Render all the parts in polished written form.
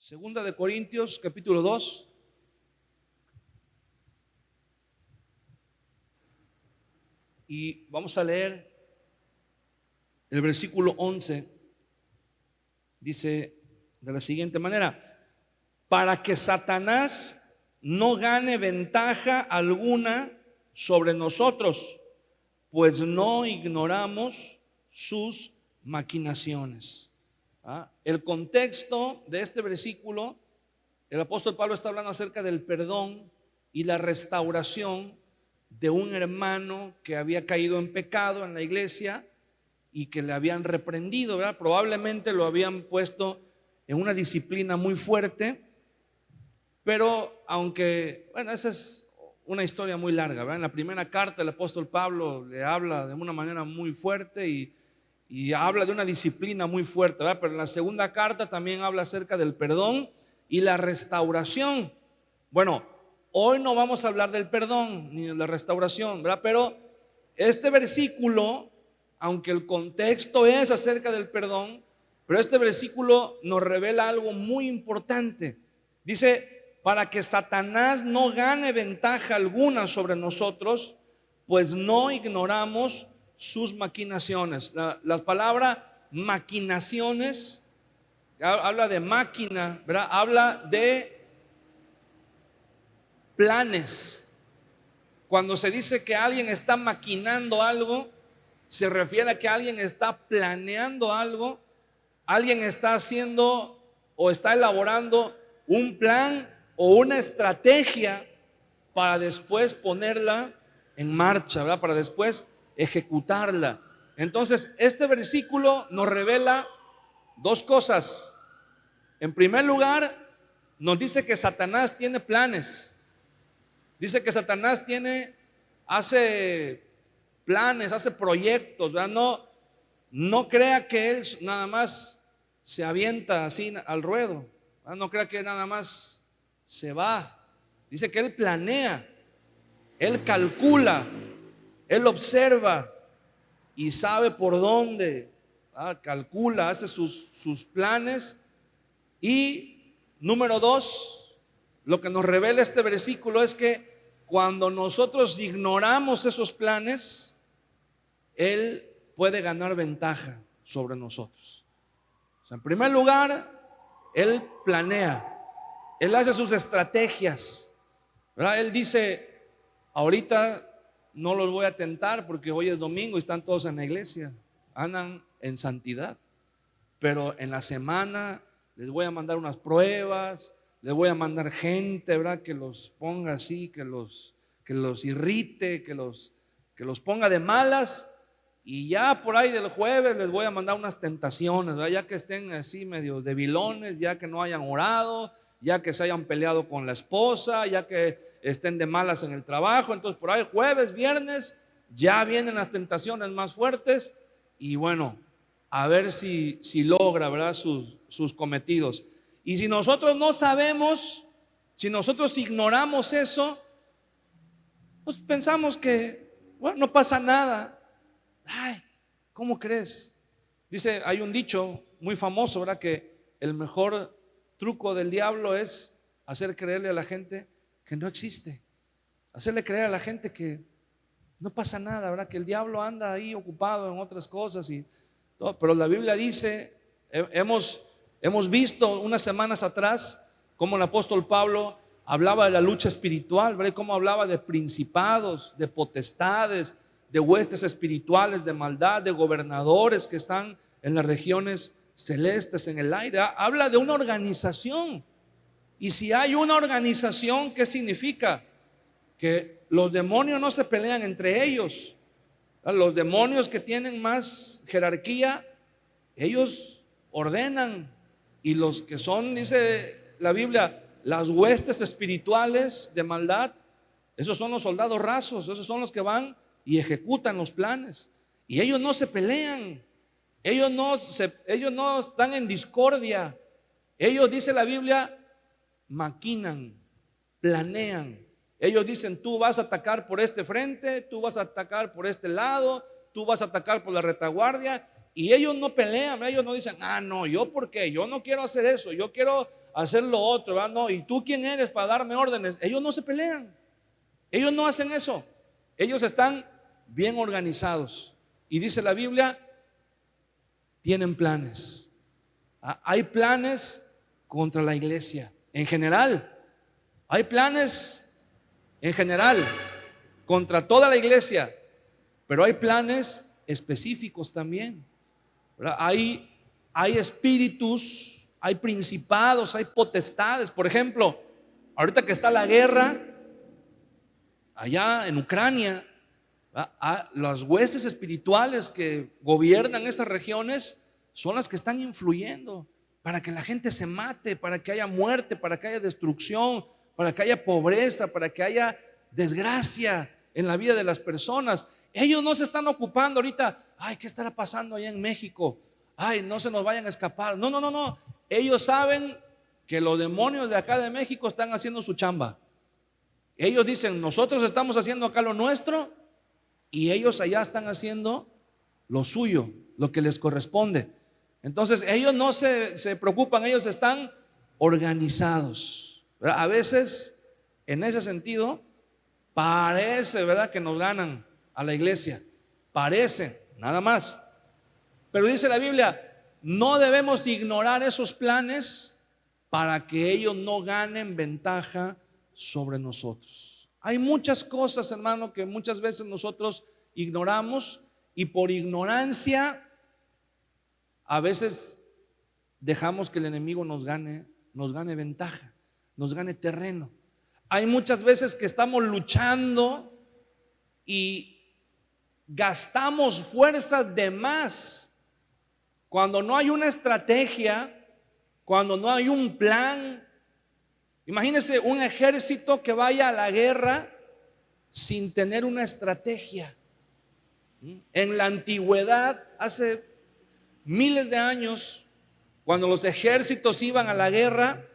Segunda de Corintios, capítulo 2. Y vamos a leer el versículo 11. Dice de la siguiente manera: para que Satanás no gane ventaja alguna sobre nosotros, pues no ignoramos sus maquinaciones. El contexto de este versículo, el apóstol Pablo está hablando acerca del perdón y la restauración de un hermano que había caído en pecado en la iglesia y que le habían reprendido, ¿verdad? Probablemente lo habían puesto en una disciplina muy fuerte, pero aunque, bueno, esa es una historia muy larga, ¿verdad? En la primera carta el apóstol Pablo le habla de una manera muy fuerte y habla de una disciplina muy fuerte, ¿verdad? Pero en la segunda carta también habla acerca del perdón y la restauración. Bueno, hoy no vamos a hablar del perdón ni de la restauración, ¿verdad? Pero este versículo, aunque el contexto es acerca del perdón, pero este versículo nos revela algo muy importante. Dice: para que Satanás no gane ventaja alguna sobre nosotros, pues no ignoramos sus maquinaciones. La palabra maquinaciones habla de máquina, ¿verdad? Habla de planes. Cuando se dice que alguien está maquinando algo, se refiere a que alguien está planeando algo, alguien está haciendo o está elaborando un plan o una estrategia para después ponerla en marcha, ¿verdad? Para después ejecutarla. Entonces, este versículo nos revela dos cosas. En primer lugar, nos dice que Satanás tiene planes. Dice que Satanás hace planes, hace proyectos, ¿verdad? No crea que él nada más se avienta así al ruedo, ¿verdad? No crea que nada más se va. Dice que él planea, él calcula, él observa y sabe por dónde, ¿verdad? Calcula, hace sus planes. Y número dos, lo que nos revela este versículo es que cuando nosotros ignoramos esos planes, él puede ganar ventaja sobre nosotros. O sea, en primer lugar, él planea, él hace sus estrategias, ¿verdad? Él dice: ahorita no los voy a tentar porque hoy es domingo y están todos en la iglesia, andan en santidad, pero en la semana les voy a mandar unas pruebas, les voy a mandar gente, ¿verdad? Que los ponga así, que los irrite, que los ponga de malas. Y ya por ahí del jueves les voy a mandar unas tentaciones, ¿verdad? Ya que estén así medio debilones, ya que no hayan orado, ya que se hayan peleado con la esposa, ya que estén de malas en el trabajo. Entonces por ahí jueves, viernes, ya vienen las tentaciones más fuertes. Y bueno, a ver si logra, ¿verdad? Sus cometidos. Y si nosotros no sabemos, si nosotros ignoramos eso, pues pensamos que, bueno, no pasa nada. Ay, ¿cómo crees? Dice, hay un dicho muy famoso, ¿verdad? Que el mejor truco del diablo es hacer creerle a la gente que no existe, hacerle creer a la gente que no pasa nada, ¿verdad? Que el diablo anda ahí ocupado en otras cosas y todo. Pero la Biblia dice, hemos visto unas semanas atrás cómo el apóstol Pablo hablaba de la lucha espiritual, ¿verdad? Cómo hablaba de principados, de potestades, de huestes espirituales, de maldad, de gobernadores que están en las regiones celestes, en el aire. Habla de una organización. Y si hay una organización, ¿qué significa? Que los demonios no se pelean entre ellos. Los demonios que tienen más jerarquía, ellos ordenan. Y los que son, dice la Biblia, las huestes espirituales de maldad, esos son los soldados rasos, esos son los que van y ejecutan los planes. Y ellos no se pelean, ellos no están en discordia. Ellos, dice la Biblia, maquinan, planean. Ellos dicen: tú vas a atacar por este frente, tú vas a atacar por este lado, tú vas a atacar por la retaguardia. Y ellos no pelean, ellos no dicen, ah, no, yo por qué, yo no quiero hacer eso, yo quiero hacer lo otro, ¿verdad? No, ¿y tú quién eres para darme órdenes? Ellos no se pelean, ellos no hacen eso, ellos están bien organizados. Y dice la Biblia, tienen planes. Hay planes contra la iglesia en general, hay planes en general contra toda la iglesia, pero hay planes específicos también, ¿verdad? Hay espíritus, hay principados, hay potestades. Por ejemplo, ahorita que está la guerra allá en Ucrania, las huestes espirituales que gobiernan estas regiones son las que están influyendo para que la gente se mate, para que haya muerte, para que haya destrucción, para que haya pobreza, para que haya desgracia en la vida de las personas. Ellos no se están ocupando ahorita, ay, ¿qué estará pasando allá en México? Ay, no se nos vayan a escapar. No, no, no, no. Ellos saben que los demonios de acá de México están haciendo su chamba. Ellos dicen, nosotros estamos haciendo acá lo nuestro y ellos allá están haciendo lo suyo, lo que les corresponde. Entonces ellos no se preocupan, ellos están organizados, ¿verdad? A veces en ese sentido parece, ¿verdad?, que nos ganan a la iglesia, parece, nada más. Pero dice la Biblia, no debemos ignorar esos planes para que ellos no ganen ventaja sobre nosotros. Hay muchas cosas, hermano, que muchas veces nosotros ignoramos y por ignorancia a veces dejamos que el enemigo nos gane ventaja, nos gane terreno. Hay muchas veces que estamos luchando y gastamos fuerzas de más cuando no hay una estrategia, cuando no hay un plan. Imagínense un ejército que vaya a la guerra sin tener una estrategia. En la antigüedad, hace miles de años, cuando los ejércitos iban a la guerra,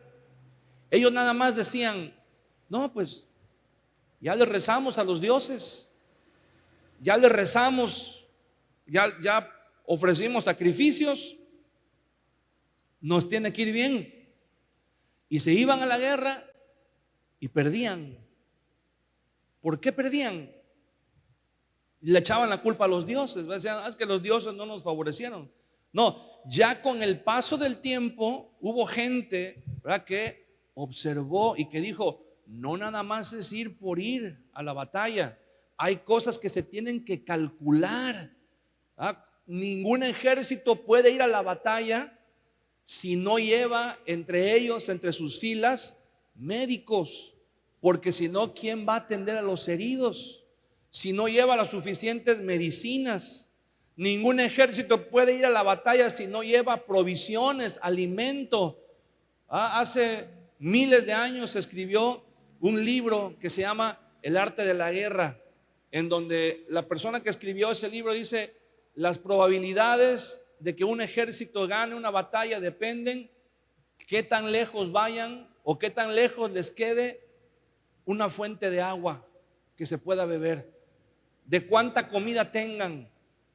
ellos nada más decían, no, pues ya le rezamos a los dioses, ya le rezamos, ya ofrecimos sacrificios, nos tiene que ir bien. Y se iban a la guerra y perdían. ¿Por qué perdían? Le echaban la culpa a los dioses, decían, es que los dioses no nos favorecieron. No, ya con el paso del tiempo hubo gente, ¿verdad?, que observó y que dijo, no nada más es ir por ir a la batalla, hay cosas que se tienen que calcular. Ningún ejército puede ir a la batalla si no lleva entre ellos, entre sus filas, médicos, porque si no, ¿quién va a atender a los heridos? Si no lleva las suficientes medicinas. Ningún ejército puede ir a la batalla si no lleva provisiones, alimento. Hace miles de años se escribió un libro que se llama El arte de la guerra, en donde la persona que escribió ese libro dice, las probabilidades de que un ejército gane una batalla dependen qué tan lejos vayan o qué tan lejos les quede una fuente de agua que se pueda beber, de cuánta comida tengan,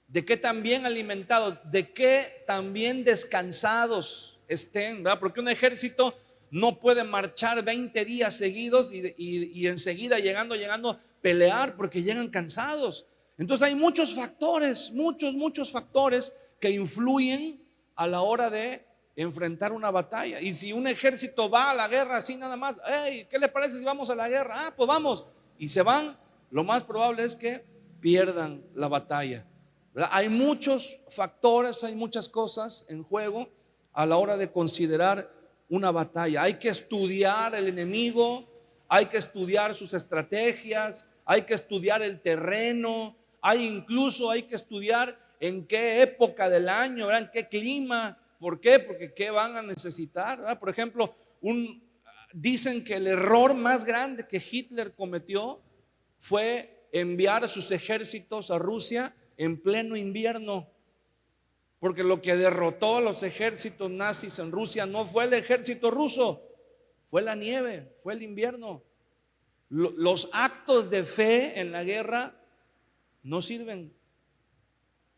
de qué tan bien alimentados, de qué tan bien descansados estén, ¿verdad? Porque un ejército no puede marchar 20 días seguidos y enseguida llegando pelear, porque llegan cansados. Entonces hay muchos factores, muchos factores que influyen a la hora de enfrentar una batalla. Y si un ejército va a la guerra así nada más, hey, ¿qué le parece si vamos a la guerra? Pues vamos. Y se van, lo más probable es que pierdan la batalla, ¿verdad? Hay muchos factores, hay muchas cosas en juego a la hora de considerar una batalla. Hay que estudiar el enemigo, hay que estudiar sus estrategias, hay que estudiar el terreno, incluso hay que estudiar en qué época del año, ¿verdad?, en qué clima. ¿Por qué? Porque qué van a necesitar, ¿verdad? Por ejemplo, dicen que el error más grande que Hitler cometió fue enviar a sus ejércitos a Rusia en pleno invierno, porque lo que derrotó a los ejércitos nazis en Rusia no fue el ejército ruso, fue la nieve, fue el invierno. Los actos de fe en la guerra no sirven.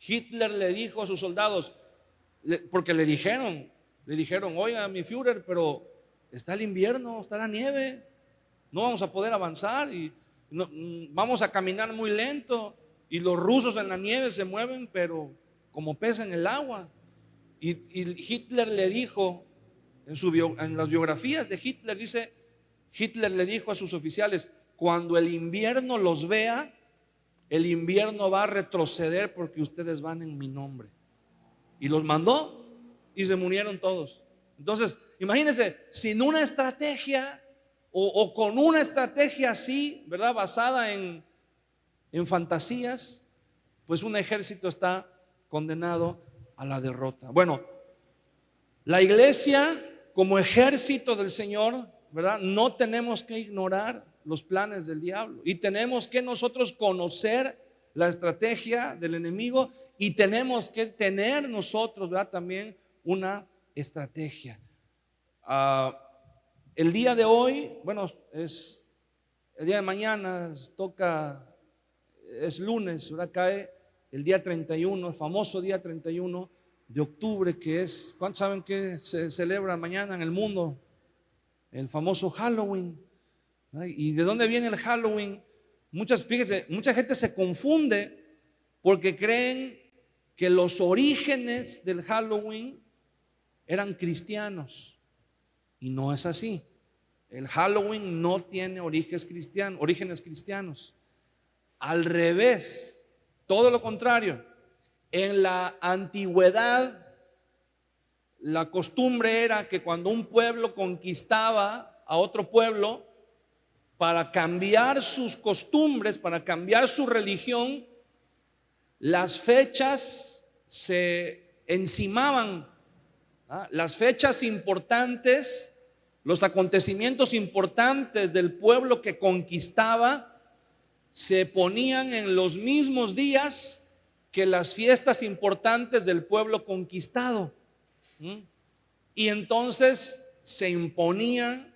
Hitler le dijo a sus soldados, porque le dijeron, oiga, mi Führer, pero está el invierno, está la nieve, no vamos a poder avanzar y vamos a caminar muy lento, y los rusos en la nieve se mueven, pero como peces en el agua. Y Hitler le dijo, en las biografías de Hitler dice, Hitler le dijo a sus oficiales, cuando el invierno los vea, el invierno va a retroceder porque ustedes van en mi nombre. Y los mandó y se murieron todos. Entonces, imagínense, sin una estrategia o con una estrategia así, ¿verdad? Basada en fantasías, pues un ejército está condenado a la derrota. Bueno, la iglesia como ejército del Señor, ¿verdad? No tenemos que ignorar los planes del diablo y tenemos que nosotros conocer la estrategia del enemigo y tenemos que tener nosotros, ¿verdad? También una estrategia. El día de hoy, bueno, es el día de mañana, es lunes, ¿verdad? Cae el día 31, el famoso día 31 de octubre, que es, ¿cuántos saben que se celebra mañana en el mundo? El famoso Halloween. ¿Y de dónde viene el Halloween? Fíjese, mucha gente se confunde porque creen que los orígenes del Halloween eran cristianos, y no es así. El Halloween no tiene orígenes cristianos. Al revés, todo lo contrario. En la antigüedad, la costumbre era que cuando un pueblo conquistaba a otro pueblo, para cambiar sus costumbres, para cambiar su religión, las fechas se encimaban. Las fechas importantes, los acontecimientos importantes del pueblo que conquistaba, se ponían en los mismos días que las fiestas importantes del pueblo conquistado. Y entonces se imponían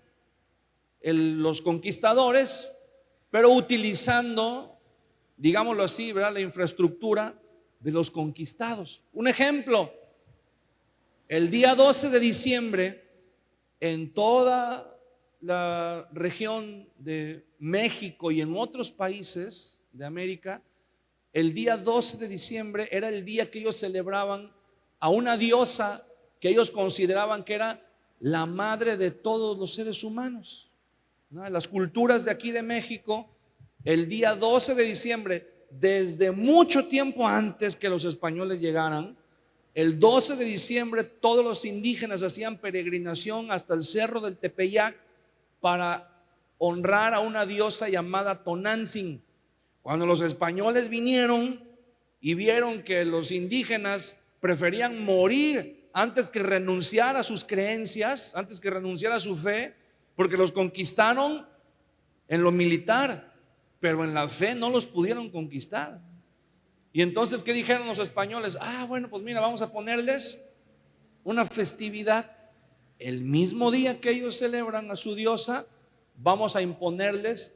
los conquistadores, pero utilizando, digámoslo así, ¿verdad?, la infraestructura de los conquistados. Un ejemplo, el día 12 de diciembre, en toda la región de México y en otros países de América, el día 12 de diciembre era el día que ellos celebraban a una diosa que ellos consideraban que era la madre de todos los seres humanos. Las culturas de aquí de México, el día 12 de diciembre, desde mucho tiempo antes que los españoles llegaran, el 12 de diciembre todos los indígenas hacían peregrinación hasta el cerro del Tepeyac para honrar a una diosa llamada Tonantzin. Cuando los españoles vinieron y vieron que los indígenas preferían morir antes que renunciar a sus creencias, antes que renunciar a su fe, porque los conquistaron en lo militar, pero en la fe no los pudieron conquistar. Y entonces, ¿qué dijeron los españoles? Bueno, pues mira, vamos a ponerles una festividad. El mismo día que ellos celebran a su diosa, vamos a imponerles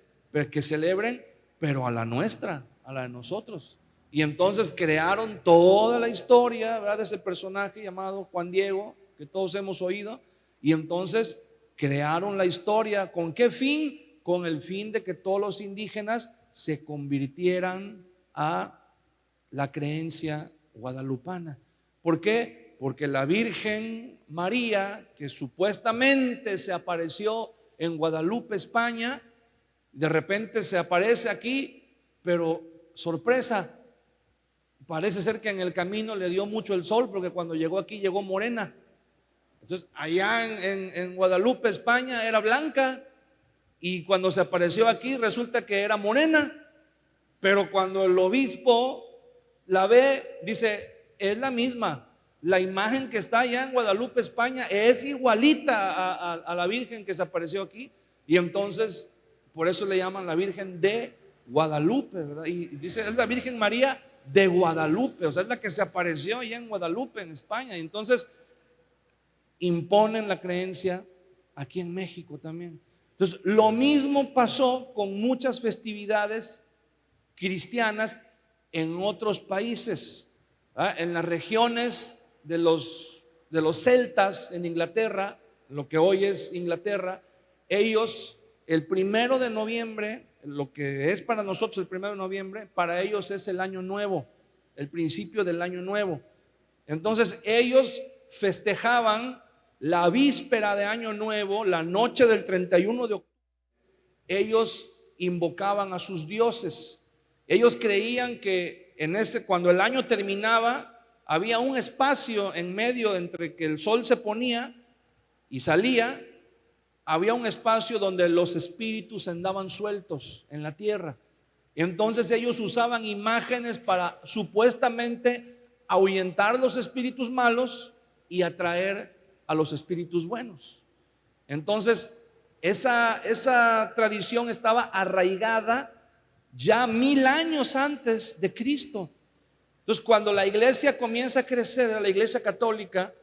que celebren, pero a la nuestra, a la de nosotros. Y entonces crearon toda la historia, ¿verdad?, de ese personaje llamado Juan Diego, que todos hemos oído. Y entonces crearon la historia. ¿Con qué fin? Con el fin de que todos los indígenas se convirtieran a la creencia guadalupana. ¿Por qué? Porque la Virgen María, que supuestamente se apareció en Guadalupe, España, de repente se aparece aquí, pero sorpresa, parece ser que en el camino le dio mucho el sol, porque cuando llegó aquí llegó morena. Entonces allá en Guadalupe, España, era blanca, y cuando se apareció aquí resulta que era morena. Pero cuando el obispo la ve, dice, es la misma. La imagen que está allá en Guadalupe, España, es igualita a la Virgen que se apareció aquí. Y entonces, por eso le llaman la Virgen de Guadalupe, ¿verdad? Y dice, es la Virgen María de Guadalupe, o sea, es la que se apareció allá en Guadalupe, en España. Y entonces imponen la creencia aquí en México también. Entonces, lo mismo pasó con muchas festividades cristianas en otros países. En las regiones de los celtas en Inglaterra, lo que hoy es Inglaterra, ellos el 1 de noviembre, lo que es para nosotros el 1 de noviembre, para ellos es el año nuevo, el principio del año nuevo. Entonces ellos festejaban la víspera de año nuevo, la noche del 31 de octubre. Ellos invocaban a sus dioses. Ellos creían que cuando el año terminaba, había un espacio en medio entre que el sol se ponía y salía. Había un espacio donde los espíritus andaban sueltos en la tierra. Entonces ellos usaban imágenes para supuestamente ahuyentar los espíritus malos y atraer a los espíritus buenos. Entonces esa tradición estaba arraigada ya 1000 años antes de Cristo. Entonces cuando la iglesia comienza a crecer, la iglesia católica,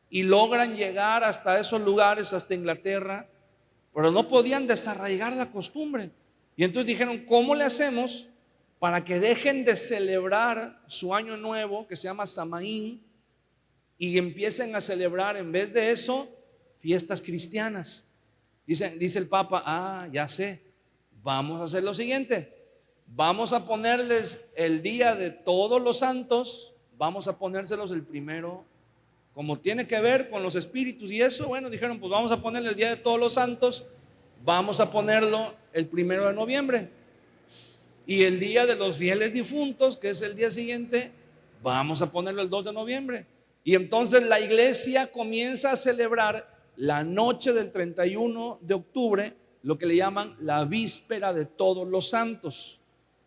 y logran llegar hasta esos lugares, hasta Inglaterra, pero no podían desarraigar la costumbre. Y entonces dijeron, ¿cómo le hacemos para que dejen de celebrar su año nuevo, que se llama Samaín, y empiecen a celebrar en vez de eso fiestas cristianas? Dice el Papa, ya sé, vamos a hacer lo siguiente: vamos a ponerles el día de todos los santos, vamos a ponérselos el primero. Como tiene que ver con los espíritus y eso, bueno, dijeron, pues vamos a ponerle el día de todos los santos, vamos a ponerlo el 1 de noviembre. Y el día de los fieles difuntos, que es el día siguiente, vamos a ponerlo el 2 de noviembre. Y entonces la iglesia comienza a celebrar la noche del 31 de octubre, lo que le llaman la víspera de todos los santos.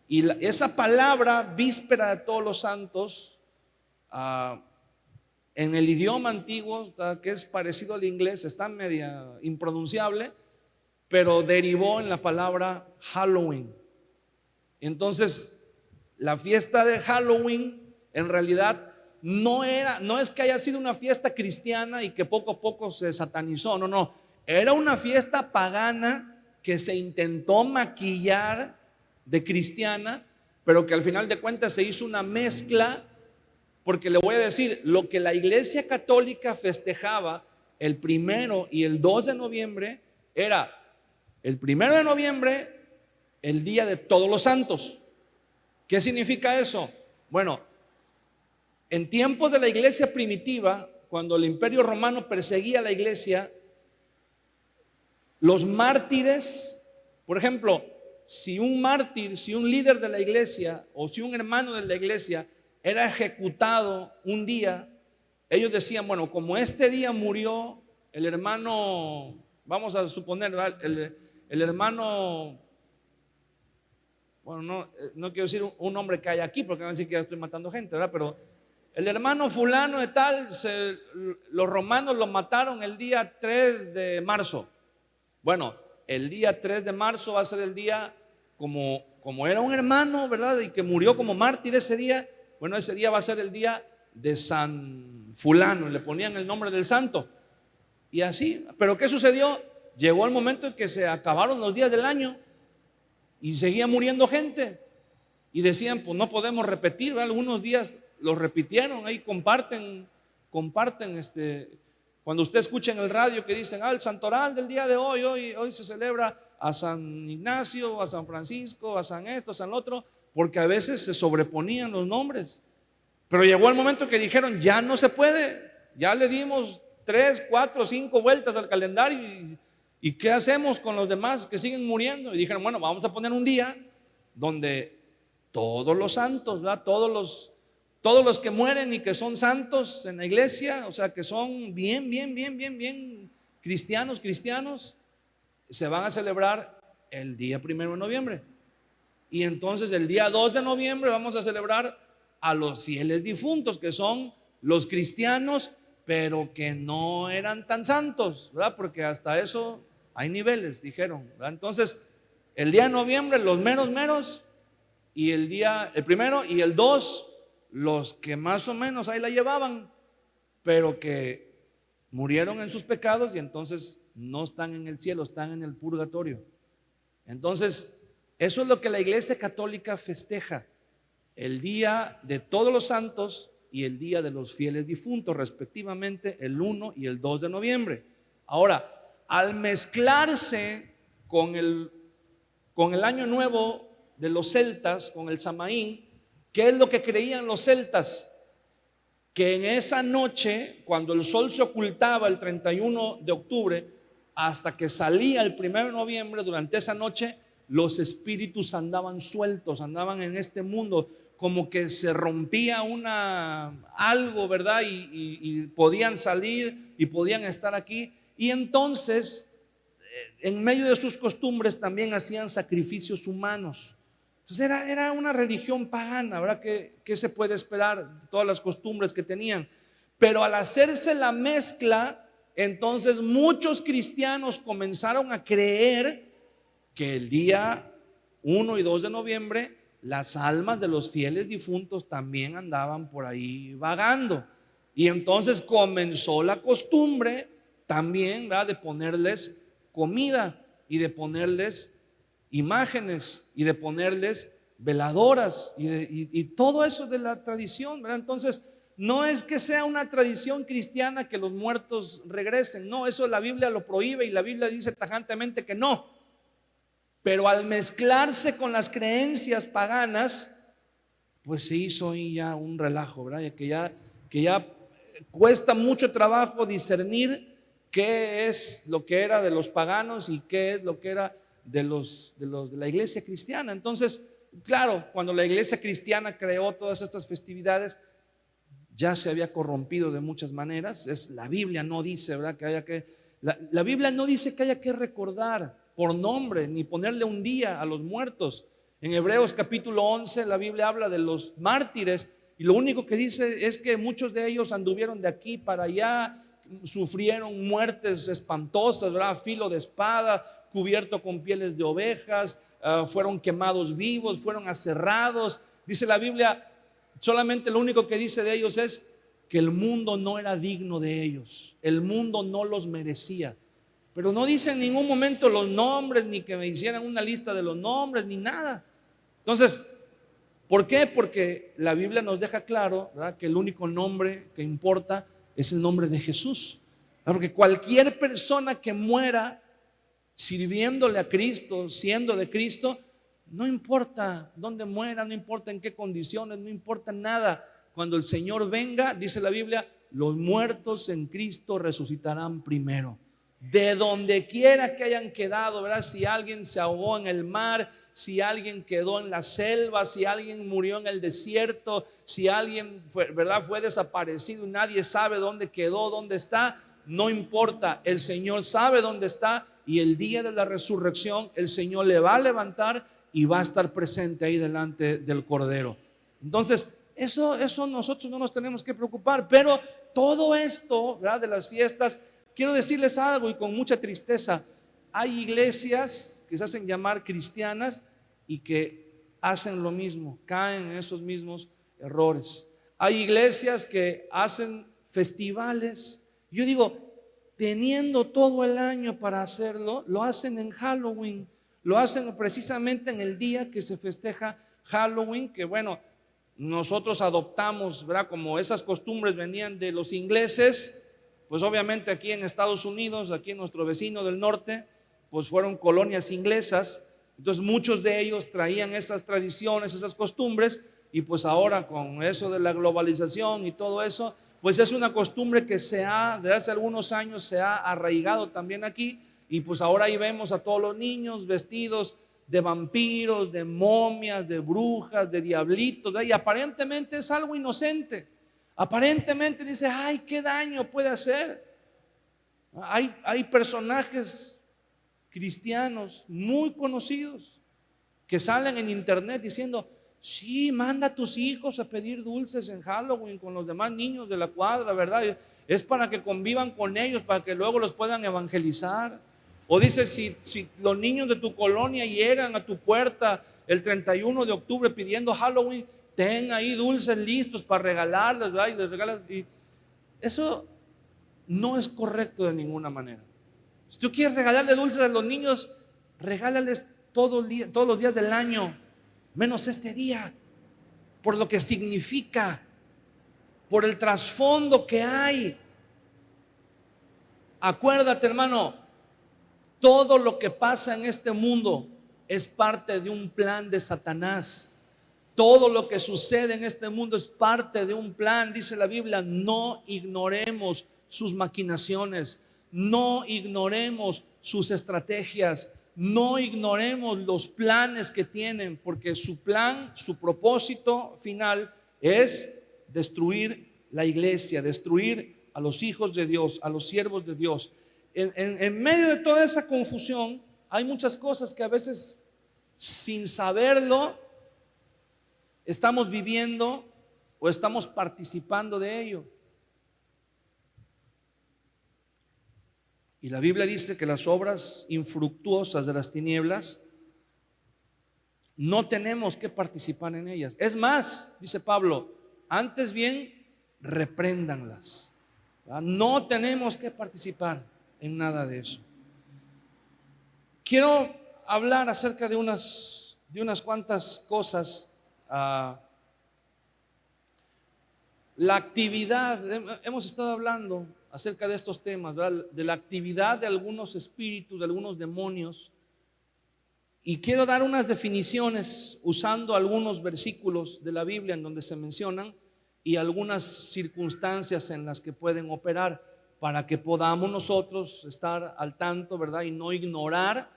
Y esa palabra, víspera de todos los santos, en el idioma antiguo, que es parecido al inglés, está media impronunciable, pero derivó en la palabra Halloween. Entonces, la fiesta de Halloween en realidad no es que haya sido una fiesta cristiana y que poco a poco se satanizó, no, era una fiesta pagana que se intentó maquillar de cristiana, pero que al final de cuentas se hizo una mezcla. Porque le voy a decir, lo que la iglesia católica festejaba el 1 y el 2 de noviembre era el 1 de noviembre, el día de todos los santos. ¿Qué significa eso? Bueno, en tiempos de la iglesia primitiva, cuando el Imperio Romano perseguía a la iglesia, los mártires, por ejemplo, si un mártir, si un líder de la iglesia o si un hermano de la iglesia era ejecutado un día, ellos decían, bueno, como este día murió el hermano, vamos a suponer, el hermano, bueno, no quiero decir un nombre que hay aquí porque van a decir que ya estoy matando gente, ¿verdad? Pero el hermano fulano de tal, los romanos lo mataron el día 3 de marzo. Bueno, el día 3 de marzo va a ser el día, como era un hermano, ¿verdad? Y que murió como mártir ese día. Bueno, ese día va a ser el día de San Fulano, le ponían el nombre del santo. Y así, pero ¿qué sucedió? Llegó el momento en que se acabaron los días del año y seguía muriendo gente. Y decían, pues no podemos repetir, ¿verdad? Algunos días los repitieron, ahí comparten. Cuando usted escucha en el radio que dicen, el santoral del día de hoy se celebra a San Ignacio, a San Francisco, a San esto, a San otro, porque a veces se sobreponían los nombres. Pero llegó el momento que dijeron, ya no se puede, ya le dimos 3, 4, 5 vueltas al calendario y ¿qué hacemos con los demás que siguen muriendo? Y dijeron, bueno, vamos a poner un día donde todos los santos, ¿verdad? Todos los que mueren y que son santos en la iglesia, o sea, que son bien cristianos, se van a celebrar el día 1 de noviembre. Y entonces el día 2 de noviembre vamos a celebrar a los fieles difuntos, que son los cristianos, pero que no eran tan santos, ¿verdad? Porque hasta eso hay niveles, dijeron, ¿verdad? Entonces, el día de noviembre, los meros, y el 1 y el 2, los que más o menos ahí la llevaban, pero que murieron en sus pecados y entonces no están en el cielo, están en el purgatorio. Entonces, eso es lo que la iglesia católica festeja, el día de todos los santos, y el Día de los Fieles Difuntos, respectivamente el 1 y el 2 de noviembre. Ahora, al mezclarse con el año nuevo de los celtas, con el Samaín, ¿qué es lo que creían los celtas? Que en esa noche, cuando el sol se ocultaba el 31 de octubre, hasta que salía el 1 de noviembre, durante esa noche, los espíritus andaban sueltos, andaban en este mundo, como que se rompía algo, ¿verdad? Y podían salir y podían estar aquí. Y entonces, en medio de sus costumbres, también hacían sacrificios humanos. Entonces era una religión pagana, ¿verdad? ¿Qué se puede esperar? Todas las costumbres que tenían. Pero al hacerse la mezcla, entonces muchos cristianos comenzaron a creer que el día 1 y 2 de noviembre las almas de los fieles difuntos también andaban por ahí vagando. Y entonces comenzó la costumbre también, ¿verdad?, de ponerles comida y de ponerles imágenes y de ponerles veladoras y todo eso de la tradición, ¿verdad? Entonces, no es que sea una tradición cristiana que los muertos regresen, no, eso la Biblia lo prohíbe y la Biblia dice tajantemente que no. Pero al mezclarse con las creencias paganas, pues se hizo ahí ya un relajo, ¿verdad? Que ya cuesta mucho trabajo discernir qué es lo que era de los paganos y qué es lo que era de la iglesia cristiana. Entonces, claro, cuando la iglesia cristiana creó todas estas festividades, ya se había corrompido de muchas maneras. La Biblia no dice, ¿verdad?, la Biblia no dice que haya que recordar por nombre ni ponerle un día a los muertos. En Hebreos capítulo 11 la Biblia habla de los mártires y lo único que dice es que muchos de ellos anduvieron de aquí para allá, sufrieron muertes espantosas, ¿verdad?, a filo de espada, cubierto con pieles de ovejas, fueron quemados vivos, fueron aserrados. Dice la Biblia, solamente lo único que dice de ellos es que el mundo no era digno de ellos, el mundo no los merecía. Pero no dice en ningún momento los nombres, ni que me hicieran una lista de los nombres, ni nada. Entonces, ¿por qué? Porque la Biblia nos deja claro, ¿verdad?, que el único nombre que importa es el nombre de Jesús. Porque cualquier persona que muera sirviéndole a Cristo, siendo de Cristo, no importa dónde muera, no importa en qué condiciones, no importa nada. Cuando el Señor venga, dice la Biblia, los muertos en Cristo resucitarán primero. De donde quiera que hayan quedado, ¿verdad? Si alguien se ahogó en el mar, si alguien quedó en la selva, si alguien murió en el desierto, si alguien fue desaparecido y nadie sabe dónde quedó, dónde está, no importa, el Señor sabe dónde está y el día de la resurrección el Señor le va a levantar y va a estar presente ahí delante del Cordero. Entonces, eso nosotros no nos tenemos que preocupar, pero todo esto, ¿verdad?, de las fiestas, quiero decirles algo y con mucha tristeza, hay iglesias que se hacen llamar cristianas y que hacen lo mismo, caen en esos mismos errores. Hay iglesias que hacen festivales. Yo digo, teniendo todo el año para hacerlo, lo hacen en Halloween, lo hacen precisamente en el día que se festeja Halloween, que bueno, nosotros adoptamos, ¿verdad? Como esas costumbres venían de los ingleses, pues obviamente aquí en Estados Unidos, aquí nuestro vecino del norte, pues fueron colonias inglesas, entonces muchos de ellos traían esas tradiciones, esas costumbres, y pues ahora con eso de la globalización y todo eso, pues es una costumbre que desde hace algunos años se ha arraigado también aquí, y pues ahora ahí vemos a todos los niños vestidos de vampiros, de momias, de brujas, de diablitos, ¿verdad? Y aparentemente es algo inocente. Aparentemente dice, ay, qué daño puede hacer. Hay personajes cristianos muy conocidos que salen en internet diciendo, sí, manda a tus hijos a pedir dulces en Halloween con los demás niños de la cuadra, ¿verdad? Es para que convivan con ellos, para que luego los puedan evangelizar. O dice, si los niños de tu colonia llegan a tu puerta el 31 de octubre pidiendo Halloween, ten ahí dulces listos para regalarles, ¿verdad? Y les regalas. Y eso no es correcto de ninguna manera. Si tú quieres regalarle dulces a los niños, regálales todos los días del año, menos este día, por lo que significa. por el trasfondo que hay. Acuérdate, hermano, todo lo que pasa en este mundo es parte de un plan de Satanás. Todo lo que sucede en este mundo es parte de un plan. Dice la Biblia, no ignoremos sus maquinaciones, no ignoremos sus estrategias, no ignoremos los planes que tienen, porque su plan, su propósito final es destruir la iglesia, destruir a los hijos de Dios, a los siervos de Dios. En medio de toda esa confusión hay muchas cosas que a veces, sin saberlo, estamos viviendo o estamos participando de ello. Y la Biblia dice que las obras infructuosas de las tinieblas no tenemos que participar en ellas. Es más, dice Pablo, antes bien repréndanlas. No tenemos que participar en nada de eso. Quiero hablar acerca de unas cuantas cosas. La actividad, hemos estado hablando acerca de estos temas, ¿verdad? De la actividad de algunos espíritus, de algunos demonios, y quiero dar unas definiciones usando algunos versículos de la Biblia en donde se mencionan y algunas circunstancias en las que pueden operar, para que podamos nosotros estar al tanto, ¿verdad? Y no ignorar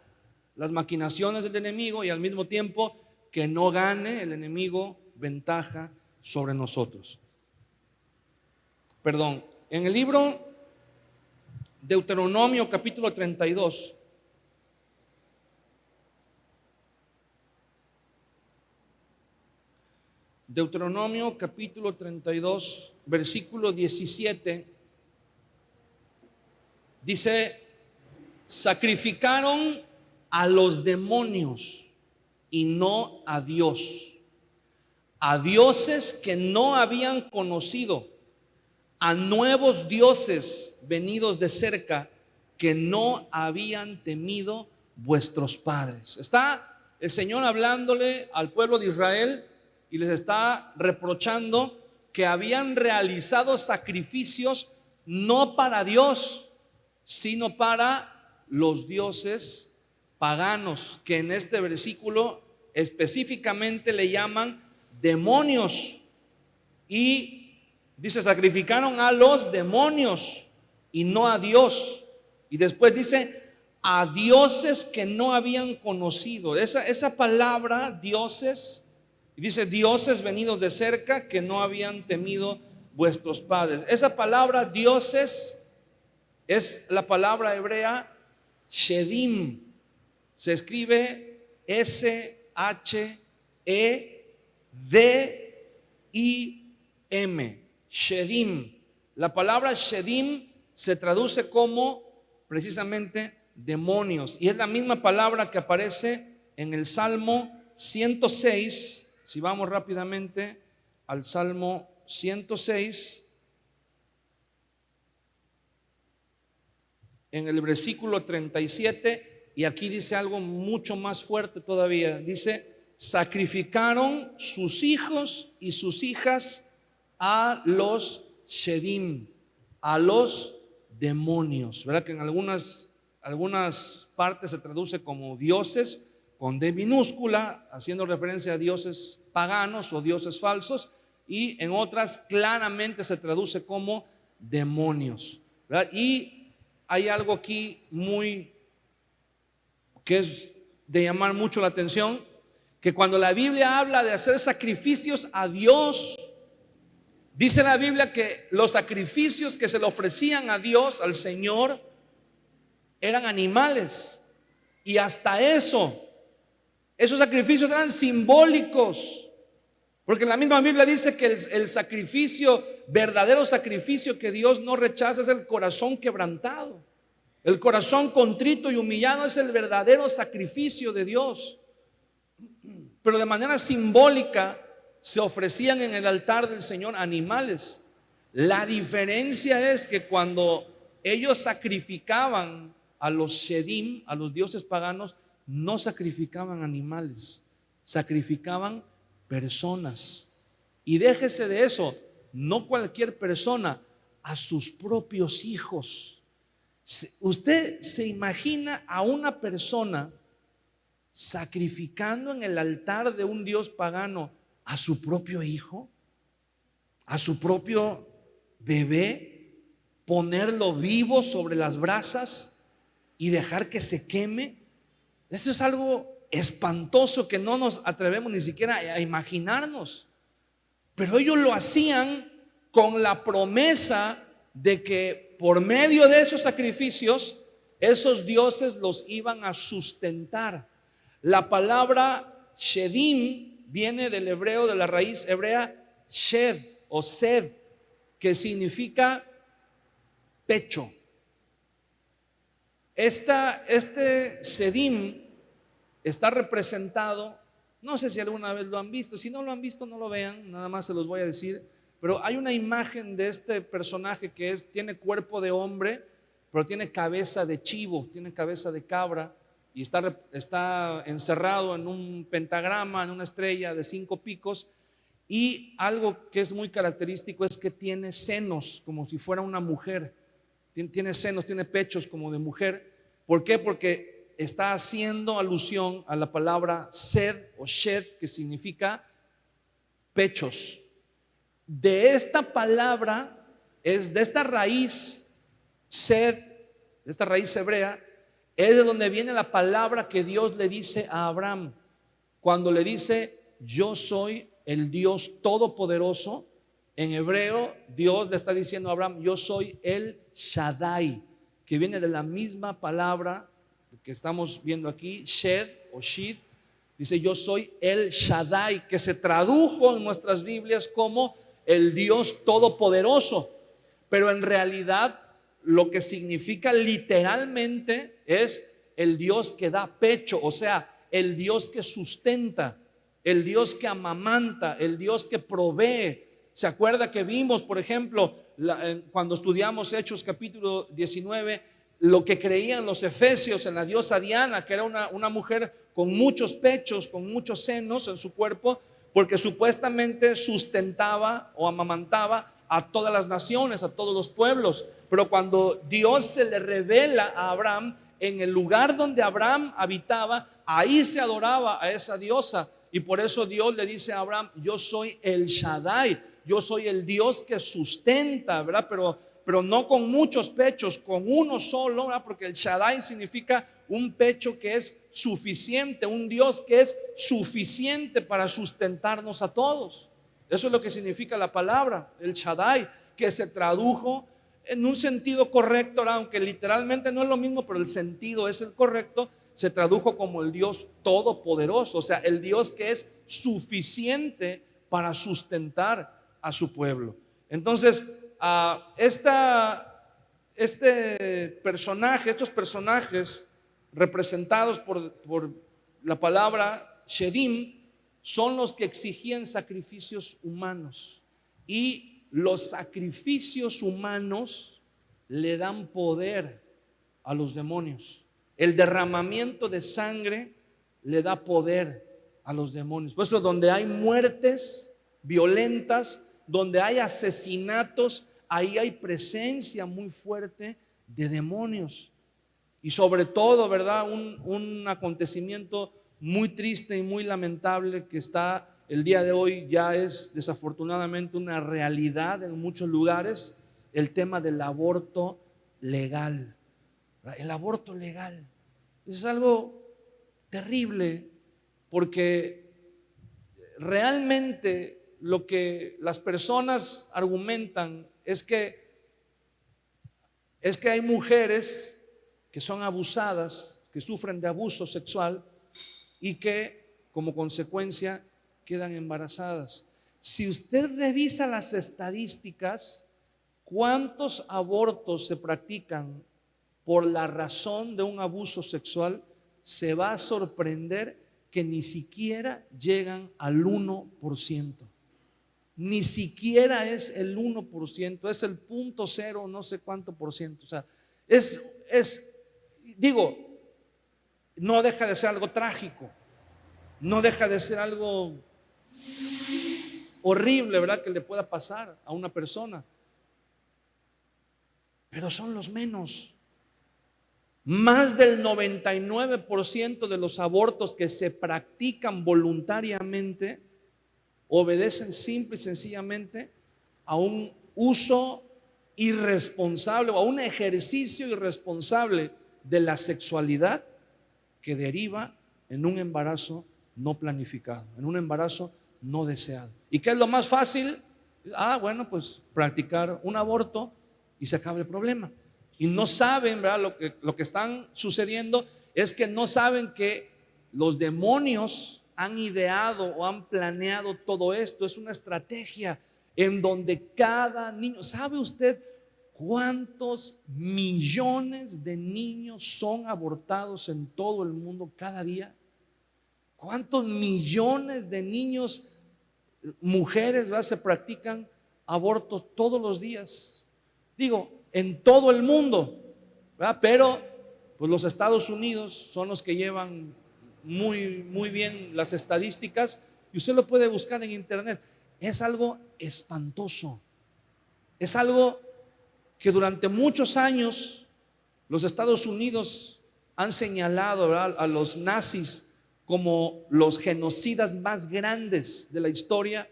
las maquinaciones del enemigo, y al mismo tiempo que no gane el enemigo ventaja sobre nosotros. Perdón, en el libro Deuteronomio capítulo 32, Deuteronomio capítulo 32, versículo 17, dice: sacrificaron a los demonios y no a Dios, a dioses que no habían conocido, a nuevos dioses venidos de cerca que no habían temido vuestros padres. Está el Señor hablándole al pueblo de Israel y les está reprochando que habían realizado sacrificios no para Dios, sino para los dioses paganos, que en este versículo específicamente le llaman demonios. Y dice, sacrificaron a los demonios y no a Dios. Y después dice, a dioses que no habían conocido. Esa palabra dioses, dice dioses venidos de cerca que no habían temido vuestros padres. Esa palabra dioses es la palabra hebrea Shedim. Se escribe S-H-E-D-I-M. Shedim. La palabra Shedim se traduce como precisamente demonios, y es la misma palabra que aparece en el Salmo 106. Si vamos rápidamente al Salmo 106, en el versículo 37, y aquí dice algo mucho más fuerte todavía. Dice, sacrificaron sus hijos y sus hijas a los Shedim, a los demonios, ¿verdad? Que en algunas partes se traduce como dioses con D minúscula, haciendo referencia a dioses paganos o dioses falsos, y en otras claramente se traduce como demonios, ¿verdad? Y hay algo aquí que es de llamar mucho la atención, que cuando la Biblia habla de hacer sacrificios a Dios, dice la Biblia que los sacrificios que se le ofrecían a Dios, al Señor, eran animales. Y hasta esos sacrificios eran simbólicos, porque la misma Biblia dice que el sacrificio, verdadero sacrificio que Dios no rechaza, es el corazón quebrantado. El corazón contrito y humillado es el verdadero sacrificio de Dios. Pero de manera simbólica se ofrecían en el altar del Señor animales. La diferencia es que cuando ellos sacrificaban a los Shedim, a los dioses paganos, no sacrificaban animales, sacrificaban personas. Y déjese de eso, no cualquier persona, a sus propios hijos. ¿Usted se imagina a una persona sacrificando en el altar de un dios pagano a su propio hijo, a su propio bebé, ponerlo vivo sobre las brasas y dejar que se queme? Eso es algo espantoso que no nos atrevemos ni siquiera a imaginarnos. Pero ellos lo hacían con la promesa de que por medio de esos sacrificios, esos dioses los iban a sustentar. La palabra Shedim viene del hebreo, de la raíz hebrea Shed o Sed, que significa pecho. Este Sedim está representado, no sé si alguna vez lo han visto, si no lo han visto no lo vean, nada más se los voy a decir, pero hay una imagen de este personaje que tiene cuerpo de hombre, pero tiene cabeza de chivo, tiene cabeza de cabra, y está encerrado en un pentagrama, en una estrella de 5 picos, y algo que es muy característico es que tiene senos como si fuera una mujer, tiene senos, tiene pechos como de mujer. ¿Por qué? Porque está haciendo alusión a la palabra sed o shed, que significa pechos. De esta palabra, de esta raíz sed, de esta raíz hebrea, es de donde viene la palabra que Dios le dice a Abraham cuando le dice: yo soy el Dios todopoderoso. En hebreo, Dios le está diciendo a Abraham: yo soy el Shaddai, que viene de la misma palabra que estamos viendo aquí, Shed o Shid. Dice: yo soy el Shaddai, que se tradujo en nuestras Biblias como el Dios todopoderoso, pero en realidad lo que significa literalmente es el Dios que da pecho, o sea, el Dios que sustenta, el Dios que amamanta, el Dios que provee. ¿Se acuerda que vimos, por ejemplo, cuando estudiamos Hechos capítulo 19, lo que creían los efesios en la diosa Diana, que era una mujer con muchos pechos, con muchos senos en su cuerpo, porque supuestamente sustentaba o amamantaba a todas las naciones, a todos los pueblos? Pero cuando Dios se le revela a Abraham, en el lugar donde Abraham habitaba, ahí se adoraba a esa diosa. Y por eso Dios le dice a Abraham: yo soy el Shaddai, yo soy el Dios que sustenta, ¿verdad? Pero no con muchos pechos, con uno solo, ¿verdad? Porque el Shaddai significa un pecho que es suficiente, un Dios que es suficiente para sustentarnos a todos. Eso es lo que significa la palabra, el Shaddai, que se tradujo en un sentido correcto, ¿verdad? Aunque literalmente no es lo mismo, pero el sentido es el correcto. Se tradujo como el Dios todopoderoso, o sea, el Dios que es suficiente para sustentar a su pueblo. Entonces, estos personajes representados por la palabra Shedim son los que exigían sacrificios humanos, y los sacrificios humanos le dan poder a los demonios. El derramamiento de sangre le da poder a los demonios. Por eso, donde hay muertes violentas, donde hay asesinatos, ahí hay presencia muy fuerte de demonios. Y sobre todo, ¿verdad? Un acontecimiento muy triste y muy lamentable que está el día de hoy, ya es desafortunadamente una realidad en muchos lugares: el tema del aborto legal. El aborto legal es algo terrible, porque realmente lo que las personas argumentan es que hay mujeres que son abusadas, que sufren de abuso sexual y que como consecuencia quedan embarazadas. Si usted revisa las estadísticas, ¿cuántos abortos se practican por la razón de un abuso sexual? Se va a sorprender que ni siquiera llegan al 1%. Ni siquiera es el 1%, es el 0.0 no sé cuánto por ciento. O sea, digo, no deja de ser algo trágico, no deja de ser algo horrible, ¿verdad?, que le pueda pasar a una persona. Pero son los menos. Más del 99% de los abortos que se practican voluntariamente obedecen simple y sencillamente a un uso irresponsable o a un ejercicio irresponsable de la sexualidad que deriva en un embarazo no planificado, en un embarazo no deseado. ¿Y qué es lo más fácil? Bueno, pues practicar un aborto y se acaba el problema. Y no saben, ¿verdad? Lo que están sucediendo es que no saben que los demonios han ideado o han planeado todo esto. Es una estrategia en donde cada niño, ¿sabe usted cuántos millones de niños son abortados en todo el mundo cada día? ¿Cuántos millones de niños, mujeres, ¿verdad?, se practican abortos todos los días? Digo, en todo el mundo, ¿verdad? Pero pues los Estados Unidos son los que llevan muy bien las estadísticas, y usted lo puede buscar en internet. Es algo espantoso. Es algo que durante muchos años los Estados Unidos han señalado, ¿verdad?, a los nazis como los genocidas más grandes de la historia,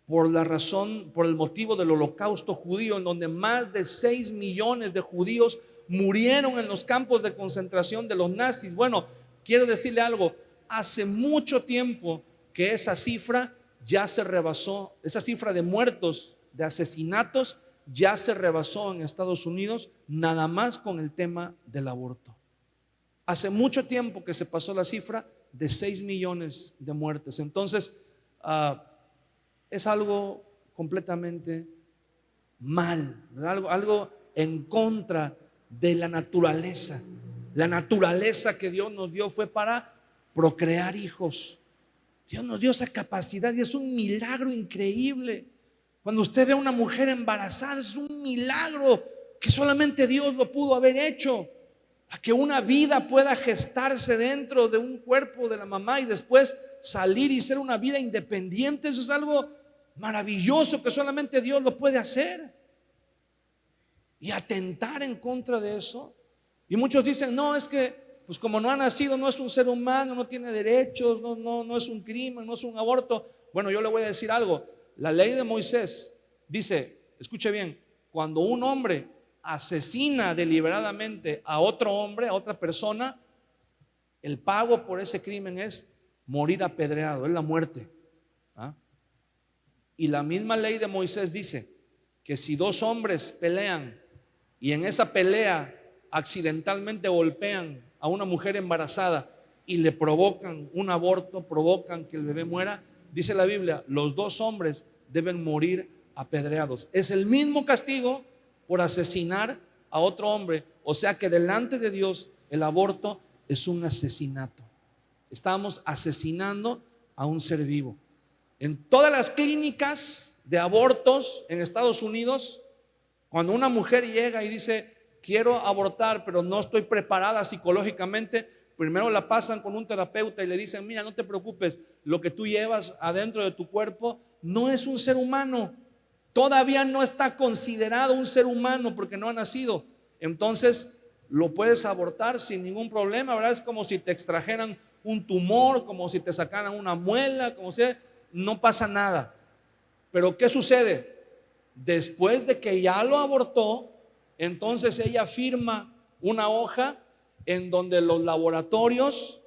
por la razón, por el motivo del holocausto judío, en donde más de 6 millones de judíos murieron en los campos de concentración de los nazis. Bueno, quiero decirle algo, hace mucho tiempo que esa cifra ya se rebasó, esa cifra de muertos, de asesinatos, ya se rebasó en Estados Unidos, nada más con el tema del aborto. Hace mucho tiempo que se pasó la cifra de 6 millones de muertes. Entonces, es algo completamente mal, algo en contra de la naturaleza. La naturaleza que Dios nos dio fue para procrear hijos. Dios nos dio esa capacidad y es un milagro increíble. Cuando usted ve a una mujer embarazada, es un milagro que solamente Dios lo pudo haber hecho. A que una vida pueda gestarse dentro de un cuerpo de la mamá y después salir y ser una vida independiente, eso es algo maravilloso que solamente Dios lo puede hacer. Y atentar en contra de eso. Y muchos dicen, no, es que pues como no ha nacido, no es un ser humano, no tiene derechos, no es un crimen, no es un aborto. Bueno, yo le voy a decir algo. La ley de Moisés dice, escuche bien, cuando un hombre asesina deliberadamente a otro hombre, a otra persona, el pago por ese crimen es morir apedreado, es la muerte. Y la misma ley de Moisés dice que si dos hombres pelean y en esa pelea accidentalmente golpean a una mujer embarazada y le provocan un aborto, provocan que el bebé muera, dice la Biblia, los dos hombres deben morir apedreados. Es el mismo castigo por asesinar a otro hombre. O sea que delante de Dios el aborto es un asesinato. Estamos asesinando a un ser vivo. En todas las clínicas de abortos en Estados Unidos, cuando una mujer llega y dice, quiero abortar, pero no estoy preparada psicológicamente, primero la pasan con un terapeuta y le dicen, mira, no te preocupes, lo que tú llevas adentro de tu cuerpo no es un ser humano. Todavía no está considerado un ser humano porque no ha nacido. Entonces lo puedes abortar sin ningún problema, ¿verdad? Es como si te extrajeran un tumor, como si te sacaran una muela, como si no pasa nada. Pero ¿qué sucede? Después de que ya lo abortó, entonces ella firma una hoja en donde los laboratorios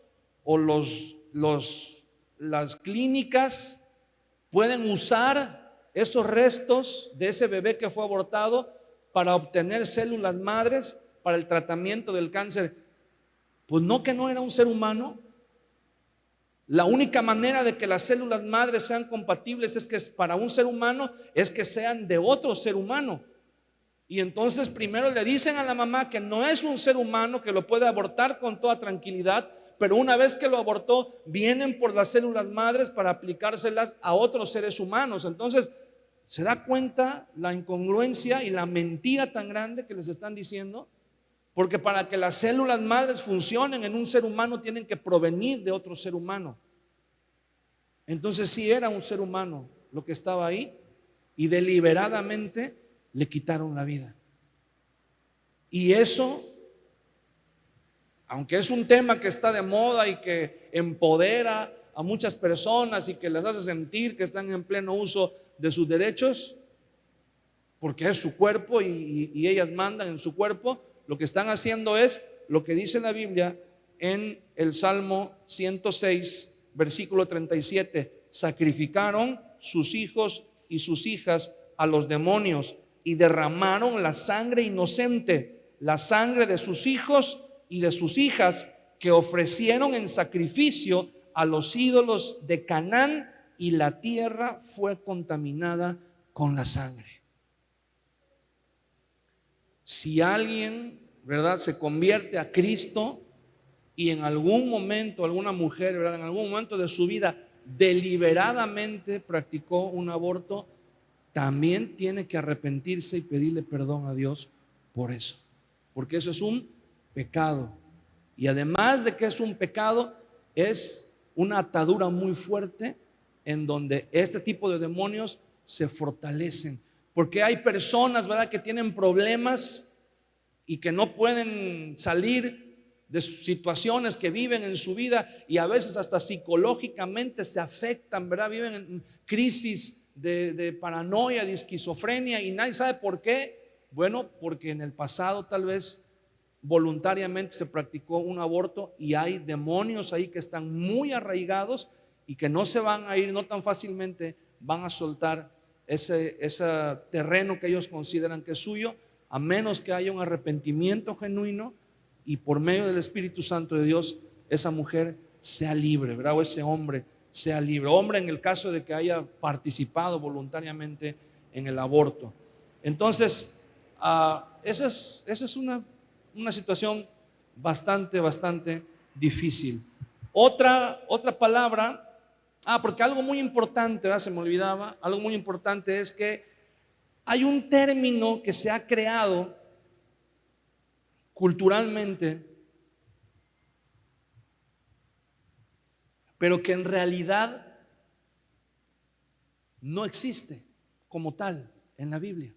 o las clínicas pueden usar esos restos de ese bebé que fue abortado para obtener células madres para el tratamiento del cáncer. Pues no, que no era un ser humano. La única manera de que las células madres sean compatibles es que para un ser humano es que sean de otro ser humano. Y entonces primero le dicen a la mamá que no es un ser humano, que lo puede abortar con toda tranquilidad, pero una vez que lo abortó, vienen por las células madres para aplicárselas a otros seres humanos. Entonces se da cuenta la incongruencia y la mentira tan grande que les están diciendo, porque para que las células madres funcionen en un ser humano tienen que provenir de otro ser humano. Entonces sí era un ser humano lo que estaba ahí y deliberadamente le quitaron la vida. Y eso, aunque es un tema que está de moda y que empodera a muchas personas y que les hace sentir que están en pleno uso de sus derechos, porque es su cuerpo y ellas mandan en su cuerpo, lo que están haciendo es lo que dice la Biblia en el Salmo 106, versículo 37. Sacrificaron sus hijos y sus hijas a los demonios y derramaron la sangre inocente, la sangre de sus hijos y de sus hijas que ofrecieron en sacrificio a los ídolos de Canaán, y la tierra fue contaminada con la sangre. Si alguien, ¿verdad?, se convierte a Cristo y en algún momento, alguna mujer, ¿verdad?, en algún momento de su vida deliberadamente practicó un aborto, también tiene que arrepentirse y pedirle perdón a Dios por eso, porque eso es un pecado. Y además de que es un pecado, es una atadura muy fuerte en donde este tipo de demonios se fortalecen. Porque hay personas, ¿verdad?, que tienen problemas y que no pueden salir de sus situaciones que viven en su vida, y a veces hasta psicológicamente se afectan, ¿verdad? Viven en crisis de paranoia, de esquizofrenia, y nadie sabe por qué. Bueno, porque en el pasado tal vez voluntariamente se practicó un aborto y hay demonios ahí que están muy arraigados y que no se van a ir, no tan fácilmente van a soltar ese terreno que ellos consideran que es suyo, a menos que haya un arrepentimiento genuino y por medio del Espíritu Santo de Dios esa mujer sea libre, ¿verdad? O ese hombre sea libre. Hombre, en el caso de que haya participado voluntariamente en el aborto. Entonces, esa es una situación bastante difícil. Otra palabra, porque algo muy importante, ¿verdad?, se me olvidaba, algo muy importante es que hay un término que se ha creado culturalmente, pero que en realidad no existe como tal en la Biblia.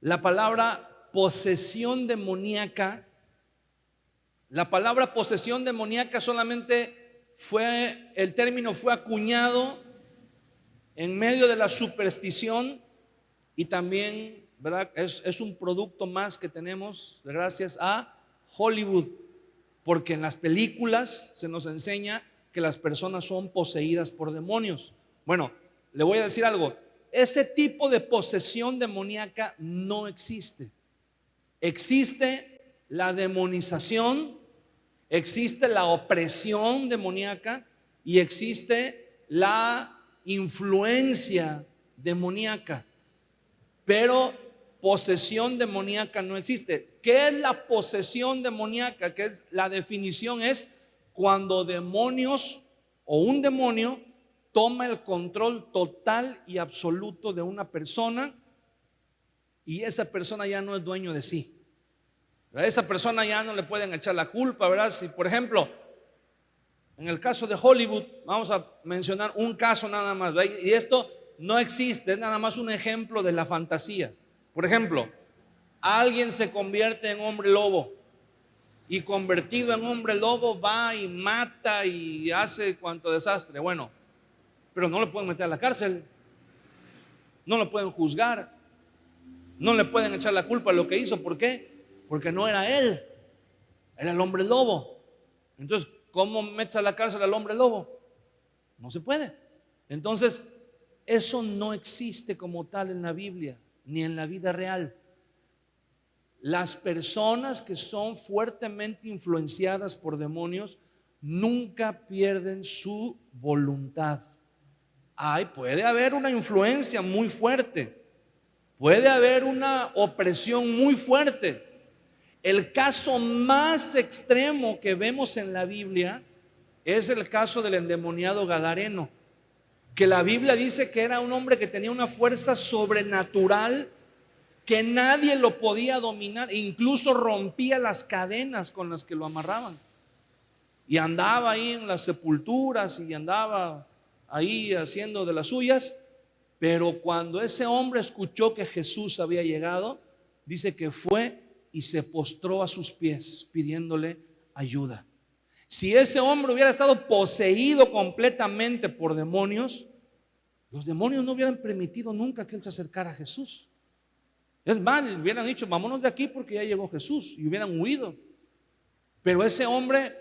La palabra posesión demoníaca, solamente el término fue acuñado en medio de la superstición y también, ¿verdad?, es un producto más que tenemos gracias a Hollywood, porque en las películas se nos enseña que las personas son poseídas por demonios. Bueno, le voy a decir algo, ese tipo de posesión demoníaca no existe. Existe la demonización, existe la opresión demoníaca y existe la influencia demoníaca, pero posesión demoníaca no existe. ¿Qué es la posesión demoníaca? Que es la definición, es cuando demonios o un demonio toma el control total y absoluto de una persona y esa persona ya no es dueño de sí. A esa persona ya no le pueden echar la culpa, ¿verdad? Si, por ejemplo, en el caso de Hollywood, vamos a mencionar un caso nada más, ¿verdad? Y esto no existe, es nada más un ejemplo de la fantasía. Por ejemplo, alguien se convierte en hombre lobo y convertido en hombre lobo va y mata y hace cuanto desastre. Bueno, pero no le pueden meter a la cárcel, no lo pueden juzgar, no le pueden echar la culpa de lo que hizo. ¿Por qué? Porque no era él, era el hombre lobo. Entonces, ¿cómo metes a la cárcel al hombre lobo? No se puede. Entonces, eso no existe como tal en la Biblia, ni en la vida real. Las personas que son fuertemente influenciadas por demonios nunca pierden su voluntad. Puede haber una influencia muy fuerte, puede haber una opresión muy fuerte. El caso más extremo que vemos en la Biblia es el caso del endemoniado gadareno, que la Biblia dice que era un hombre que tenía una fuerza sobrenatural, que nadie lo podía dominar, incluso rompía las cadenas con las que lo amarraban y andaba ahí en las sepulturas y andaba ahí haciendo de las suyas, Pero cuando ese hombre escuchó que Jesús había llegado, dice que fue y se postró a sus pies pidiéndole ayuda. Si ese hombre hubiera estado poseído completamente por demonios, los demonios no hubieran permitido nunca que él se acercara a Jesús. Es más, le hubieran dicho, vámonos de aquí porque ya llegó Jesús, y hubieran huido. Pero ese hombre,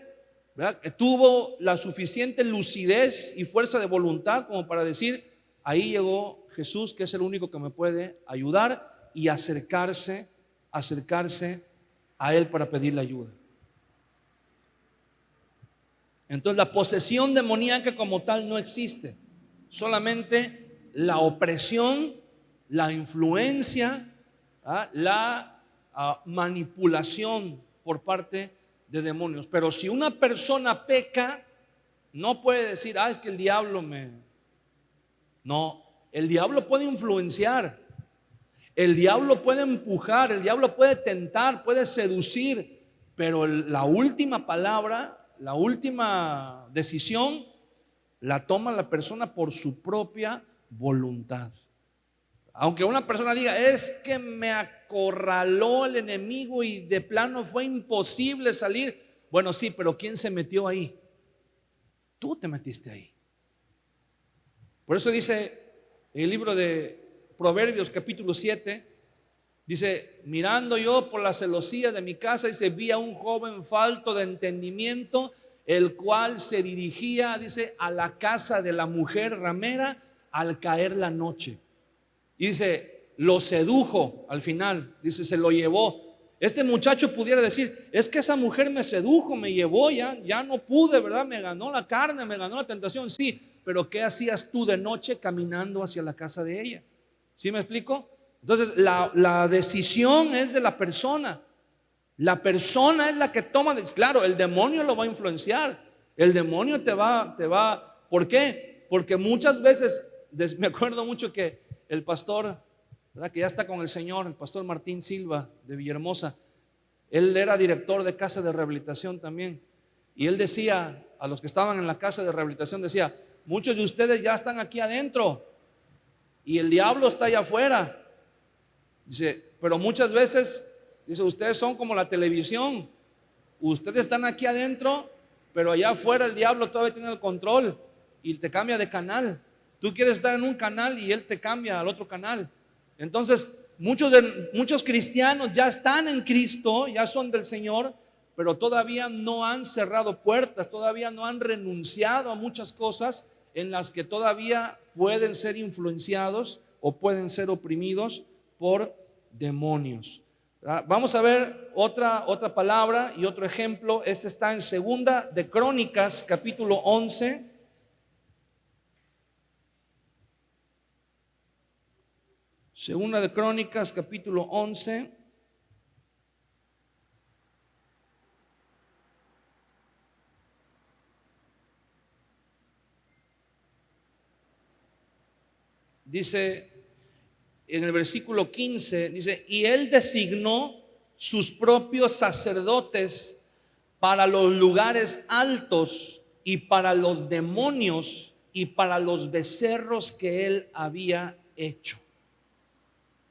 ¿verdad?, tuvo la suficiente lucidez y fuerza de voluntad como para decir, ahí llegó Jesús, que es el único que me puede ayudar, y acercarse a él para pedirle ayuda. Entonces la posesión demoníaca como tal no existe, solamente la opresión, la influencia, la manipulación por parte de demonios. Pero si una persona peca, no puede decir, es que el diablo me... No, el diablo puede influenciar, el diablo puede empujar, el diablo puede tentar, puede seducir, pero la última palabra, la última decisión la toma la persona por su propia voluntad. Aunque una persona diga, es que me acorraló el enemigo y de plano fue imposible salir. Bueno, sí, pero ¿quién se metió ahí? Tú te metiste ahí. Por eso dice el libro de Proverbios capítulo 7, dice, mirando yo por las celosías de mi casa, dice, vi a un joven falto de entendimiento, el cual se dirigía, dice, a la casa de la mujer ramera al caer la noche. Y dice, lo sedujo al final, dice, se lo llevó. Este muchacho pudiera decir, es que esa mujer me sedujo, me llevó, ya no pude, ¿verdad? Me ganó la carne, me ganó la tentación, sí, pero ¿qué hacías tú de noche caminando hacia la casa de ella? ¿Sí me explico? Entonces la decisión es de la persona. La persona es la que toma. Claro, el demonio lo va a influenciar. El demonio te va. ¿Por qué? Porque muchas veces, me acuerdo mucho que el pastor, ¿verdad?, que ya está con el Señor, el pastor Martín Silva de Villahermosa, él era director de casa de rehabilitación también. Y él decía a los que estaban en la casa de rehabilitación, decía, muchos de ustedes ya están aquí adentro y el diablo está allá afuera. Dice, pero muchas veces, dice, ustedes son como la televisión. Ustedes están aquí adentro, pero allá afuera el diablo todavía tiene el control y te cambia de canal. Tú quieres estar en un canal y él te cambia al otro canal. Entonces, muchos cristianos ya están en Cristo, ya son del Señor, pero todavía no han cerrado puertas, todavía no han renunciado a muchas cosas en las que todavía pueden ser influenciados o pueden ser oprimidos por demonios. Vamos a ver otra palabra y otro ejemplo. Este está en Segunda de Crónicas, capítulo 11. Segunda de Crónicas, capítulo 11. Dice en el versículo 15, dice, y él designó sus propios sacerdotes para los lugares altos y para los demonios y para los becerros que él había hecho.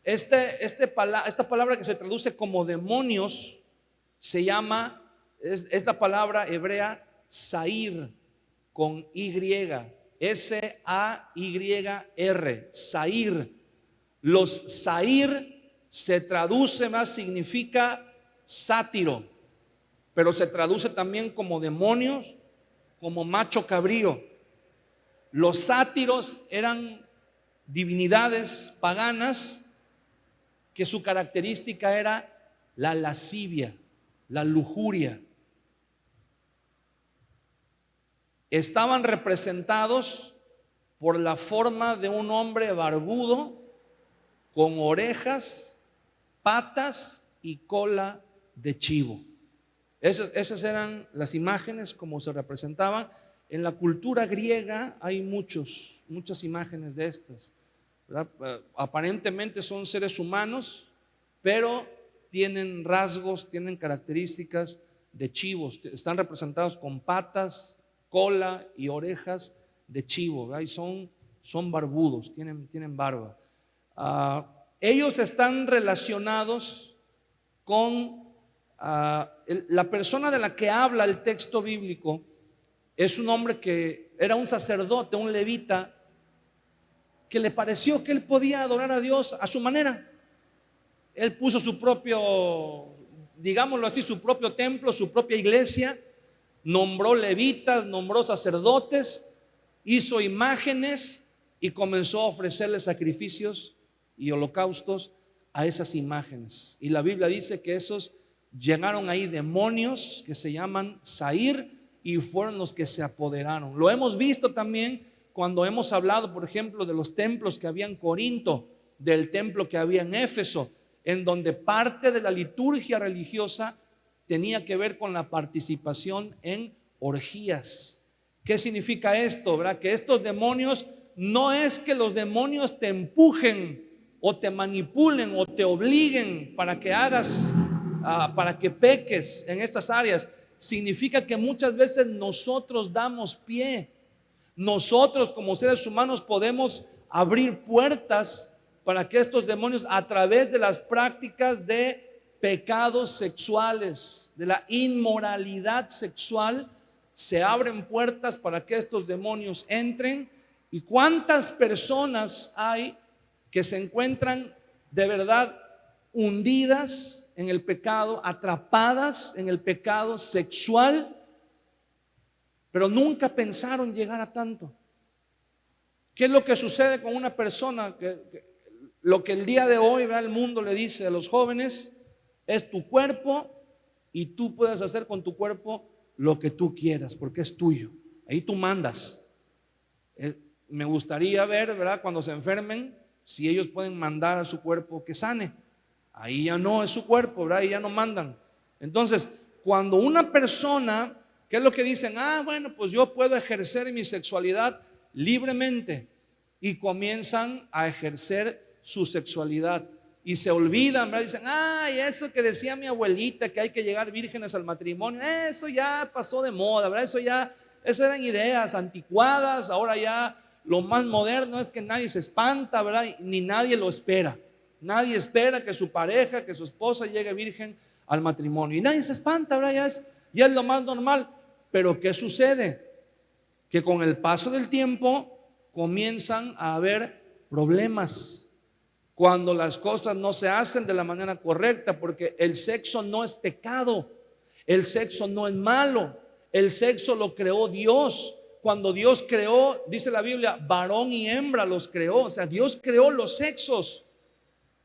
Esta palabra que se traduce como demonios se llama, esta palabra hebrea, Sair, con Y, S-A-Y-R, Sair. Los Sair se traduce más, significa sátiro, pero se traduce también como demonios, como macho cabrío. Los sátiros eran divinidades paganas que su característica era la lascivia, la lujuria. Estaban representados por la forma de un hombre barbudo con orejas, patas y cola de chivo. Esas eran las imágenes como se representaban. En la cultura griega hay muchas imágenes de estas, ¿verdad? Aparentemente son seres humanos, pero tienen rasgos, tienen características de chivos. Están representados con patas, cola y orejas de chivo, ¿verdad? Y son son barbudos, tienen barba. Ellos están relacionados con la persona de la que habla el texto bíblico. Es un hombre que era un sacerdote, un levita, que le pareció que él podía adorar a Dios a su manera. Él puso su propio, digámoslo así, su propio templo, su propia iglesia, nombró levitas, nombró sacerdotes, hizo imágenes y comenzó a ofrecerle sacrificios y holocaustos a esas imágenes. Y la Biblia dice que esos llegaron ahí demonios que se llaman Zair y fueron los que se apoderaron. Lo hemos visto también cuando hemos hablado, por ejemplo, de los templos que había en Corinto, del templo que había en Éfeso, en donde parte de la liturgia religiosa tenía que ver con la participación en orgías. ¿Qué significa esto? ¿Verdad? Que estos demonios, no es que los demonios te empujen o te manipulen o te obliguen para que hagas, para que peques en estas áreas. Significa que muchas veces nosotros damos pie. Nosotros como seres humanos podemos abrir puertas para que estos demonios, a través de las prácticas de pecados sexuales, de la inmoralidad sexual, se abren puertas para que estos demonios entren. ¿Y cuántas personas hay que se encuentran de verdad hundidas en el pecado, atrapadas en el pecado sexual, pero nunca pensaron llegar a tanto? ¿Qué es lo que sucede con una persona lo que el día de hoy, ¿verdad?, el mundo le dice a los jóvenes es tu cuerpo y tú puedes hacer con tu cuerpo lo que tú quieras porque es tuyo, ahí tú mandas. Me gustaría ver, ¿verdad?, cuando se enfermen, si ellos pueden mandar a su cuerpo que sane. Ahí ya no es su cuerpo, ¿verdad? Ahí ya no mandan. Entonces, cuando una persona, ¿qué es lo que dicen? Bueno, pues yo puedo ejercer mi sexualidad libremente, y comienzan a ejercer su sexualidad y se olvidan, ¿verdad? Dicen, eso que decía mi abuelita, que hay que llegar vírgenes al matrimonio, eso ya pasó de moda, ¿verdad? Esas eran ideas anticuadas. Ahora ya lo más moderno es que nadie se espanta, ¿verdad? Ni nadie lo espera. Nadie espera que su pareja, que su esposa llegue virgen al matrimonio, y nadie se espanta, ¿verdad? Ya es lo más normal. Pero ¿qué sucede? Que con el paso del tiempo comienzan a haber problemas cuando las cosas no se hacen de la manera correcta, porque el sexo no es pecado, el sexo no es malo, el sexo lo creó Dios. Cuando Dios creó, dice la Biblia, varón y hembra los creó. O sea, Dios creó los sexos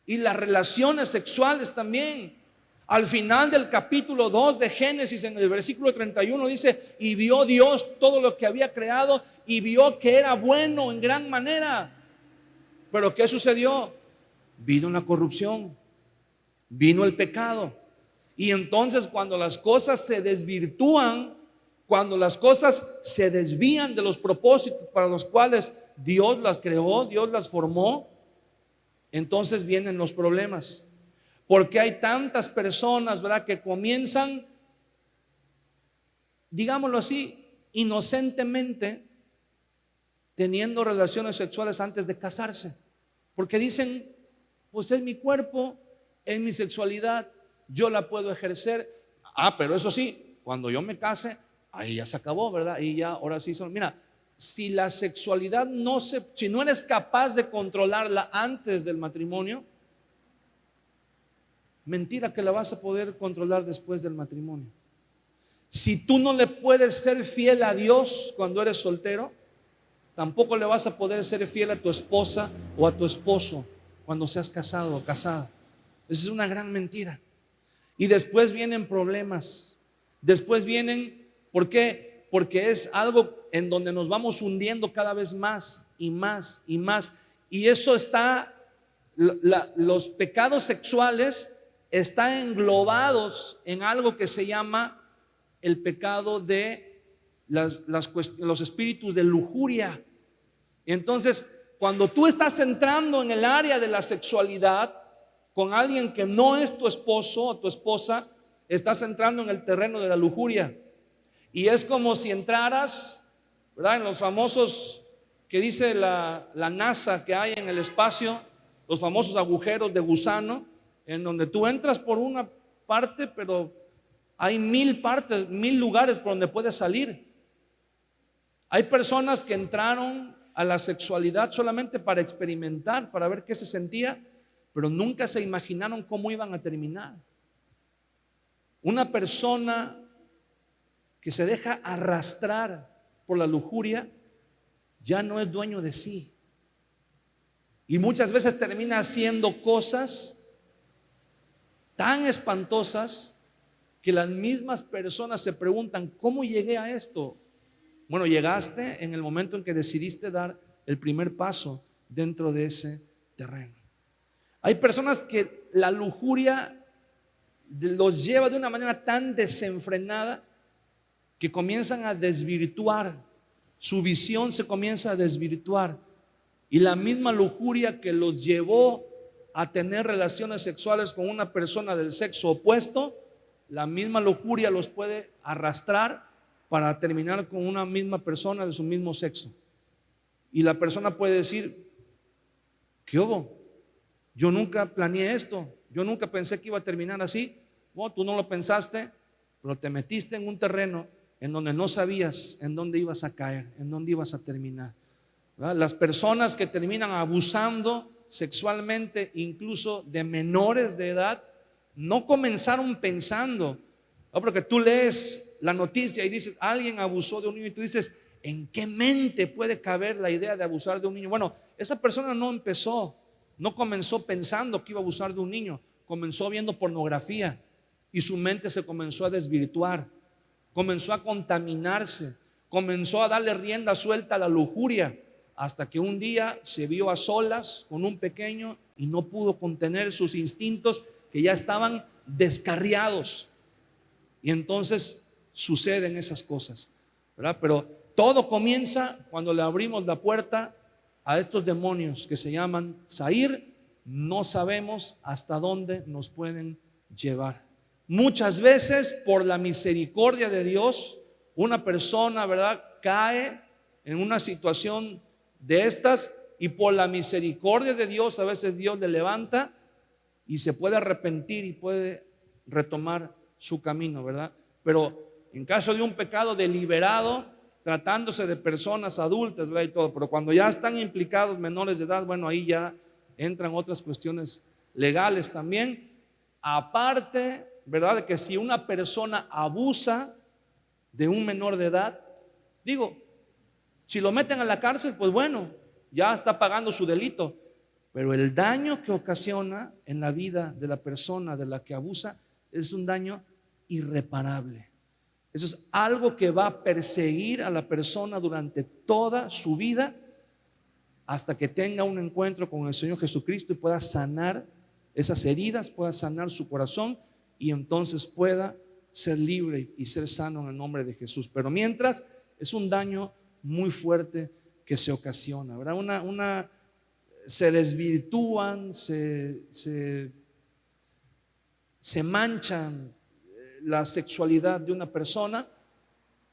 y las relaciones sexuales también. Al final del capítulo 2 de Génesis, en el versículo 31 dice, y vio Dios todo lo que había creado y vio que era bueno en gran manera. Pero ¿qué sucedió? Vino la corrupción, vino el pecado. Y entonces cuando las cosas se desvirtúan, cuando las cosas se desvían de los propósitos para los cuales Dios las creó, Dios las formó, entonces vienen los problemas. Porque hay tantas personas, ¿verdad?, que comienzan, digámoslo así, inocentemente teniendo relaciones sexuales antes de casarse, porque dicen, pues es mi cuerpo, es mi sexualidad, yo la puedo ejercer. Pero eso sí, cuando yo me case, ahí ya se acabó, ¿verdad? Y ya, ahora sí son. Mira, si la sexualidad si no eres capaz de controlarla antes del matrimonio, mentira que la vas a poder controlar después del matrimonio. Si tú no le puedes ser fiel a Dios cuando eres soltero, tampoco le vas a poder ser fiel a tu esposa o a tu esposo cuando seas casado o casada. Esa es una gran mentira. Y después vienen problemas. Después vienen, ¿por qué? Porque es algo en donde nos vamos hundiendo cada vez más y más y más. Y eso está, los pecados sexuales están englobados en algo que se llama el pecado de los espíritus de lujuria. Entonces, cuando tú estás entrando en el área de la sexualidad con alguien que no es tu esposo o tu esposa, estás entrando en el terreno de la lujuria. Y es como si entraras, ¿verdad?, en los famosos que dice la NASA que hay en el espacio, los famosos agujeros de gusano, en donde tú entras por una parte, pero hay 1000 partes, 1000 lugares por donde puedes salir. Hay personas que entraron a la sexualidad solamente para experimentar, para ver qué se sentía, pero nunca se imaginaron cómo iban a terminar. Una persona que se deja arrastrar por la lujuria ya no es dueño de sí. Y muchas veces termina haciendo cosas tan espantosas que las mismas personas se preguntan, ¿cómo llegué a esto? Bueno, llegaste en el momento en que decidiste dar el primer paso dentro de ese terreno. Hay personas que la lujuria los lleva de una manera tan desenfrenada que comienzan a desvirtuar, su visión se comienza a desvirtuar, y la misma lujuria que los llevó a tener relaciones sexuales con una persona del sexo opuesto, la misma lujuria los puede arrastrar para terminar con una misma persona de su mismo sexo. Y la persona puede decir, ¿qué hubo? Yo nunca planeé esto, yo nunca pensé que iba a terminar así. Bueno, tú no lo pensaste, pero te metiste en un terreno en donde no sabías en dónde ibas a caer, en dónde ibas a terminar. ¿Verdad? Las personas que terminan abusando sexualmente, incluso de menores de edad, no comenzaron pensando, ¿no? Porque tú lees la noticia y dices, alguien abusó de un niño, y tú dices, ¿en qué mente puede caber la idea de abusar de un niño? Bueno, esa persona no comenzó pensando que iba a abusar de un niño, comenzó viendo pornografía y su mente se comenzó a desvirtuar, comenzó a contaminarse, comenzó a darle rienda suelta a la lujuria, hasta que un día se vio a solas con un pequeño y no pudo contener sus instintos que ya estaban descarriados. Y entonces suceden esas cosas, ¿verdad? Pero todo comienza cuando le abrimos la puerta a estos demonios que se llaman Zair. No sabemos hasta dónde nos pueden llevar. Muchas veces, por la misericordia de Dios, una persona, ¿verdad?, cae en una situación de estas, y por la misericordia de Dios a veces Dios le levanta y se puede arrepentir y puede retomar su camino, ¿verdad? Pero en caso de un pecado deliberado, tratándose de personas adultas, ¿verdad?, y todo, pero cuando ya están implicados menores de edad, bueno, ahí ya entran otras cuestiones legales también. Aparte, ¿verdad?, de que si una persona abusa de un menor de edad, digo, si lo meten a la cárcel, pues bueno, ya está pagando su delito, pero el daño que ocasiona en la vida de la persona de la que abusa es un daño irreparable. Eso es algo que va a perseguir a la persona durante toda su vida, hasta que tenga un encuentro con el Señor Jesucristo y pueda sanar esas heridas, pueda sanar su corazón, y entonces pueda ser libre y ser sano en el nombre de Jesús. Pero mientras, es un daño muy fuerte que se ocasiona, ¿verdad? Se desvirtúan, se manchan la sexualidad de una persona,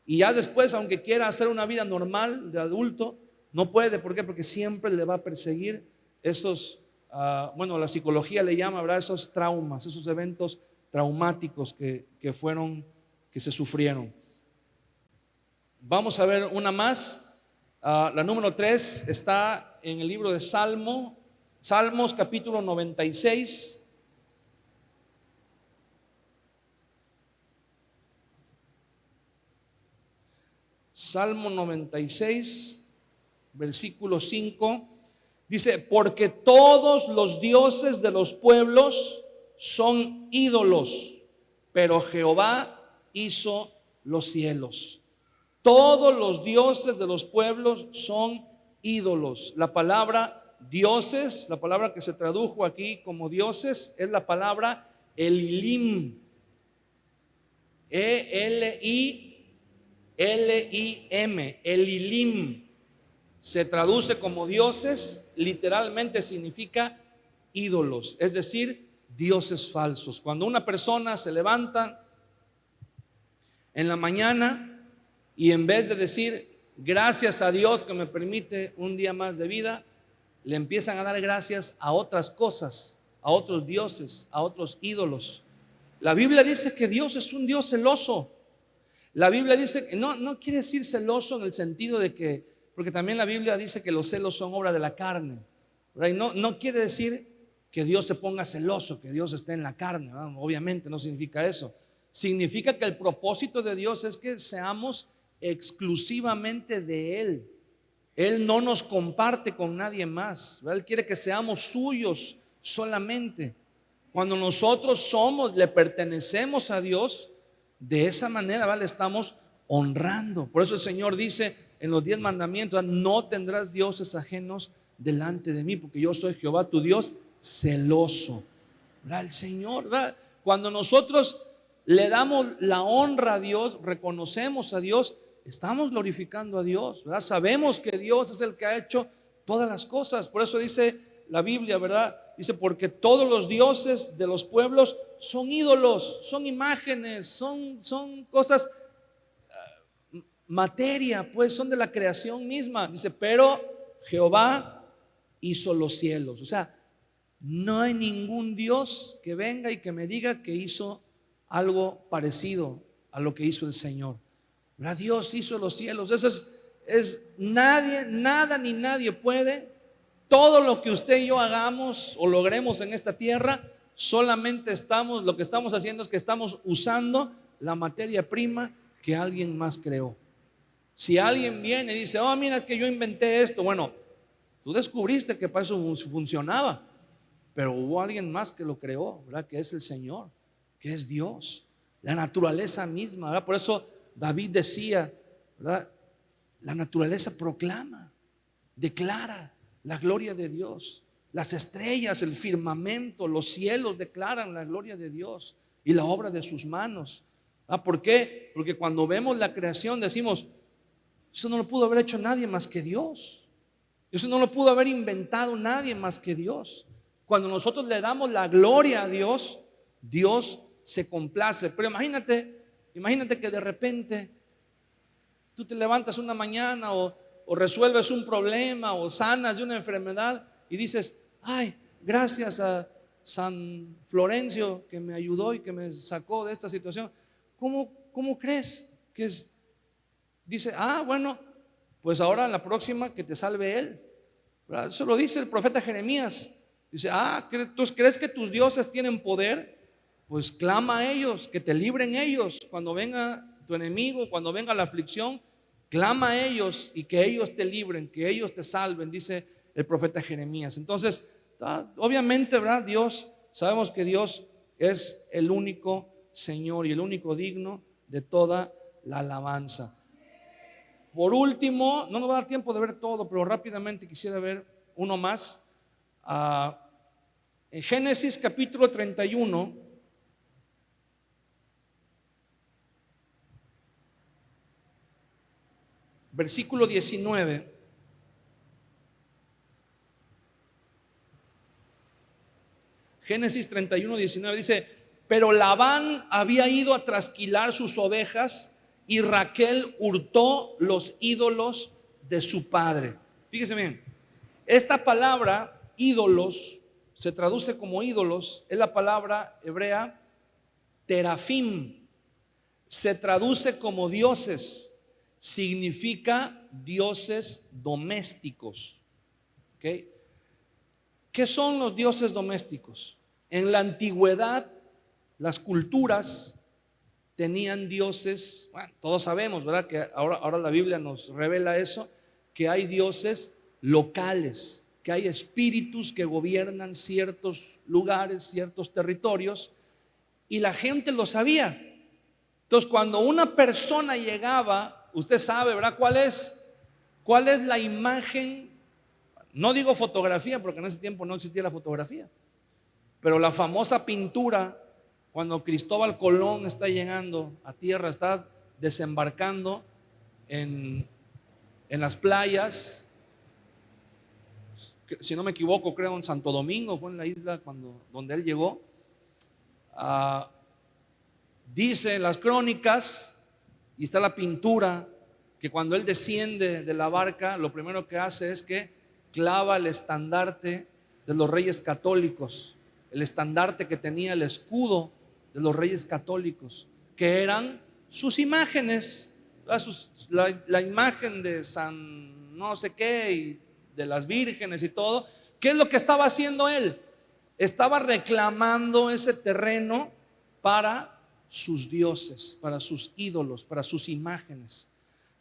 y ya después, aunque quiera hacer una vida normal de adulto, no puede. ¿Por qué? Porque siempre le va a perseguir esos, bueno, la psicología le llama, ¿verdad?, esos traumas, esos eventos traumáticos que se sufrieron. Vamos a ver una más. La número 3 está en el libro de Salmos capítulo 96. Salmo 96, versículo 5, dice: porque todos los dioses de los pueblos son ídolos, pero Jehová hizo los cielos. Todos los dioses de los pueblos son ídolos. La palabra dioses, la palabra que se tradujo aquí como dioses, es la palabra Elilim, E-L-I-L-I-M, Elilim. Se traduce como dioses, literalmente significa ídolos, es decir, dioses falsos. Cuando una persona se levanta en la mañana y en vez de decir gracias a Dios que me permite un día más de vida, le empiezan a dar gracias a otras cosas, a otros dioses, a otros ídolos. La Biblia dice que Dios es un Dios celoso. La Biblia dice que no quiere decir celoso en el sentido de que, porque también la Biblia dice que los celos son obra de la carne, ¿verdad? Y no quiere decir que Dios se ponga celoso, que Dios esté en la carne, ¿verdad? Obviamente no significa eso. Significa que el propósito de Dios es que seamos exclusivamente de Él. Él no nos comparte con nadie más, ¿verdad? Él quiere que seamos suyos solamente. Cuando nosotros le pertenecemos a Dios, de esa manera, ¿vale? Le estamos honrando. Por eso el Señor dice en los 10 mandamientos: no tendrás dioses ajenos delante de mí, porque yo soy Jehová tu Dios celoso, ¿verdad? El Señor, ¿verdad? Cuando nosotros le damos la honra a Dios, reconocemos a Dios, estamos glorificando a Dios, ¿verdad? Sabemos que Dios es el que ha hecho todas las cosas. Por eso dice la Biblia, ¿verdad? Dice: porque todos los dioses de los pueblos son ídolos, son imágenes, son cosas, materia, pues son de la creación misma. Dice: pero Jehová hizo los cielos. O sea, no hay ningún Dios que venga y que me diga que hizo algo parecido a lo que hizo el Señor, ¿verdad? Dios hizo los cielos. Eso es nadie, nada ni nadie puede. Todo lo que usted y yo hagamos o logremos en esta tierra, solamente lo que estamos haciendo es que estamos usando la materia prima que alguien más creó. Si alguien viene y dice: oh, mira que yo inventé esto, bueno, tú descubriste que para eso funcionaba, pero hubo alguien más que lo creó, ¿verdad? Que es el Señor, que es Dios, la naturaleza misma, ¿verdad? Por eso David decía, ¿verdad? La naturaleza proclama, declara la gloria de Dios. Las estrellas, el firmamento, los cielos declaran la gloria de Dios y la obra de sus manos. ¿Por qué? Porque cuando vemos la creación decimos: eso no lo pudo haber hecho nadie más que Dios. Eso no lo pudo haber inventado nadie más que Dios. Cuando nosotros le damos la gloria a Dios, Dios se complace. Pero imagínate que de repente tú te levantas una mañana o resuelves un problema o sanas de una enfermedad y dices: ay, gracias a San Florencio que me ayudó y que me sacó de esta situación. ¿Cómo crees que es? Dice: bueno, pues ahora la próxima que te salve él, ¿verdad? Eso lo dice el profeta Jeremías. Dice: ¿tú crees que tus dioses tienen poder? Pues clama a ellos, que te libren ellos. Cuando venga tu enemigo, cuando venga la aflicción, clama a ellos y que ellos te libren, que ellos te salven, dice el profeta Jeremías. Entonces, obviamente, ¿verdad? Sabemos que Dios es el único Señor y el único digno de toda la alabanza. Por último, no nos va a dar tiempo de ver todo, pero rápidamente quisiera ver uno más. En Génesis capítulo 31, versículo 19. Génesis 31, 19 dice: pero Labán había ido a trasquilar sus ovejas y Raquel hurtó los ídolos de su padre. Fíjese bien, esta palabra ídolos se traduce como ídolos, es la palabra hebrea terafim, se traduce como dioses, significa dioses domésticos. ¿Okay? ¿Qué son los dioses domésticos? En la antigüedad, las culturas tenían dioses. Bueno, todos sabemos, ¿verdad? Que ahora la Biblia nos revela eso, que hay dioses locales, que hay espíritus que gobiernan ciertos lugares, ciertos territorios, y la gente lo sabía. Entonces, cuando una persona llegaba, usted sabe, ¿verdad? ¿Cuál es la imagen? No digo fotografía, porque en ese tiempo no existía la fotografía, pero la famosa pintura, cuando Cristóbal Colón está llegando a tierra, está desembarcando en las playas, si no me equivoco, creo en Santo Domingo, fue en la isla donde él llegó. Dice en las crónicas, y está la pintura, que cuando él desciende de la barca, lo primero que hace es que clava el estandarte de los reyes católicos, el estandarte que tenía el escudo de los reyes católicos, que eran sus imágenes, la imagen de San no sé qué y de las vírgenes y todo. ¿Qué es lo que estaba haciendo él? Estaba reclamando ese terreno para sus dioses, para sus ídolos, para sus imágenes.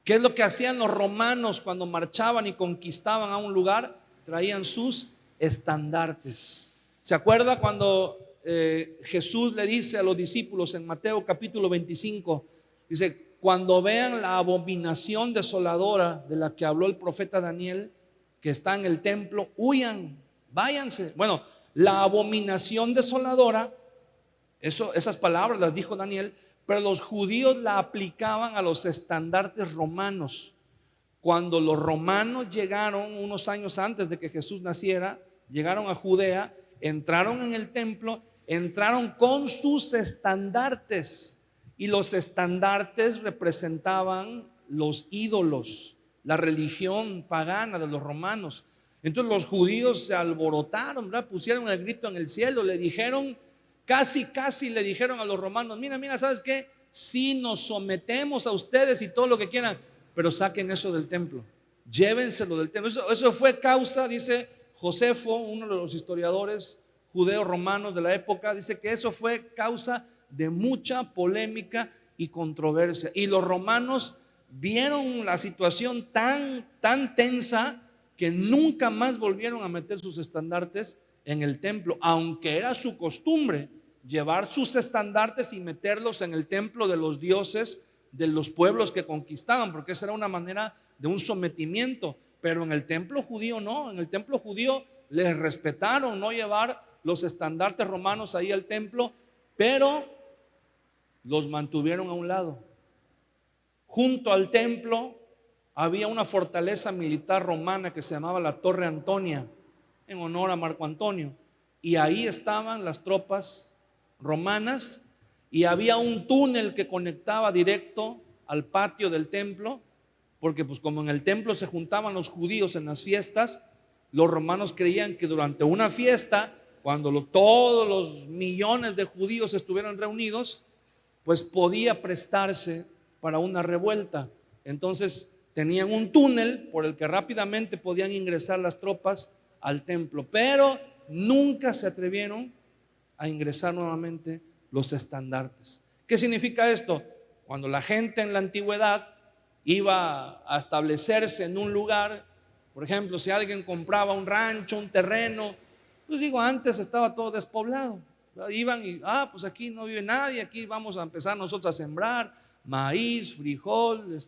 ¿Qué es lo que hacían los romanos cuando marchaban y conquistaban a un lugar? Traían sus estandartes. ¿Se acuerda cuando Jesús le dice a los discípulos en Mateo capítulo 25? Dice, cuando vean la abominación desoladora de la que habló el profeta Daniel, que está en el templo, huyan, váyanse. Bueno, la abominación desoladora, esas palabras las dijo Daniel, pero los judíos la aplicaban a los estandartes romanos. Cuando los romanos llegaron unos años antes de que Jesús naciera, llegaron a Judea, entraron en el templo, entraron con sus estandartes, y los estandartes representaban los ídolos, la religión pagana de los romanos. Entonces los judíos se alborotaron, ¿verdad? Pusieron el grito en el cielo, le dijeron, casi le dijeron a los romanos, mira, ¿sabes qué? Sí, nos sometemos a ustedes y todo lo que quieran, pero saquen eso del templo, llévenselo del templo. Eso fue causa, dice Josefo, uno de los historiadores judeos romanos de la época, dice que eso fue causa de mucha polémica y controversia. Y los romanos vieron la situación tan tensa que nunca más volvieron a meter sus estandartes en el templo, aunque era su costumbre llevar sus estandartes y meterlos en el templo de los dioses de los pueblos que conquistaban, porque esa era una manera de un sometimiento. Pero en el templo judío no, en el templo judío les respetaron no llevar los estandartes romanos ahí al templo, pero los mantuvieron a un lado. Junto al templo había una fortaleza militar romana que se llamaba la Torre Antonia, en honor a Marco Antonio, y ahí estaban las tropas romanas, y había un túnel que conectaba directo al patio del templo, porque pues como en el templo se juntaban los judíos en las fiestas, los romanos creían que durante una fiesta, cuando todos los millones de judíos estuvieran reunidos, pues podía prestarse para una revuelta. Entonces tenían un túnel por el que rápidamente podían ingresar las tropas al templo, pero nunca se atrevieron a ingresar nuevamente los estandartes. ¿Qué significa esto? Cuando la gente en la antigüedad iba a establecerse en un lugar, por ejemplo, si alguien compraba un rancho, un terreno, pues digo, antes estaba todo despoblado. Iban y, pues aquí no vive nadie, aquí vamos a empezar nosotros a sembrar maíz, frijol,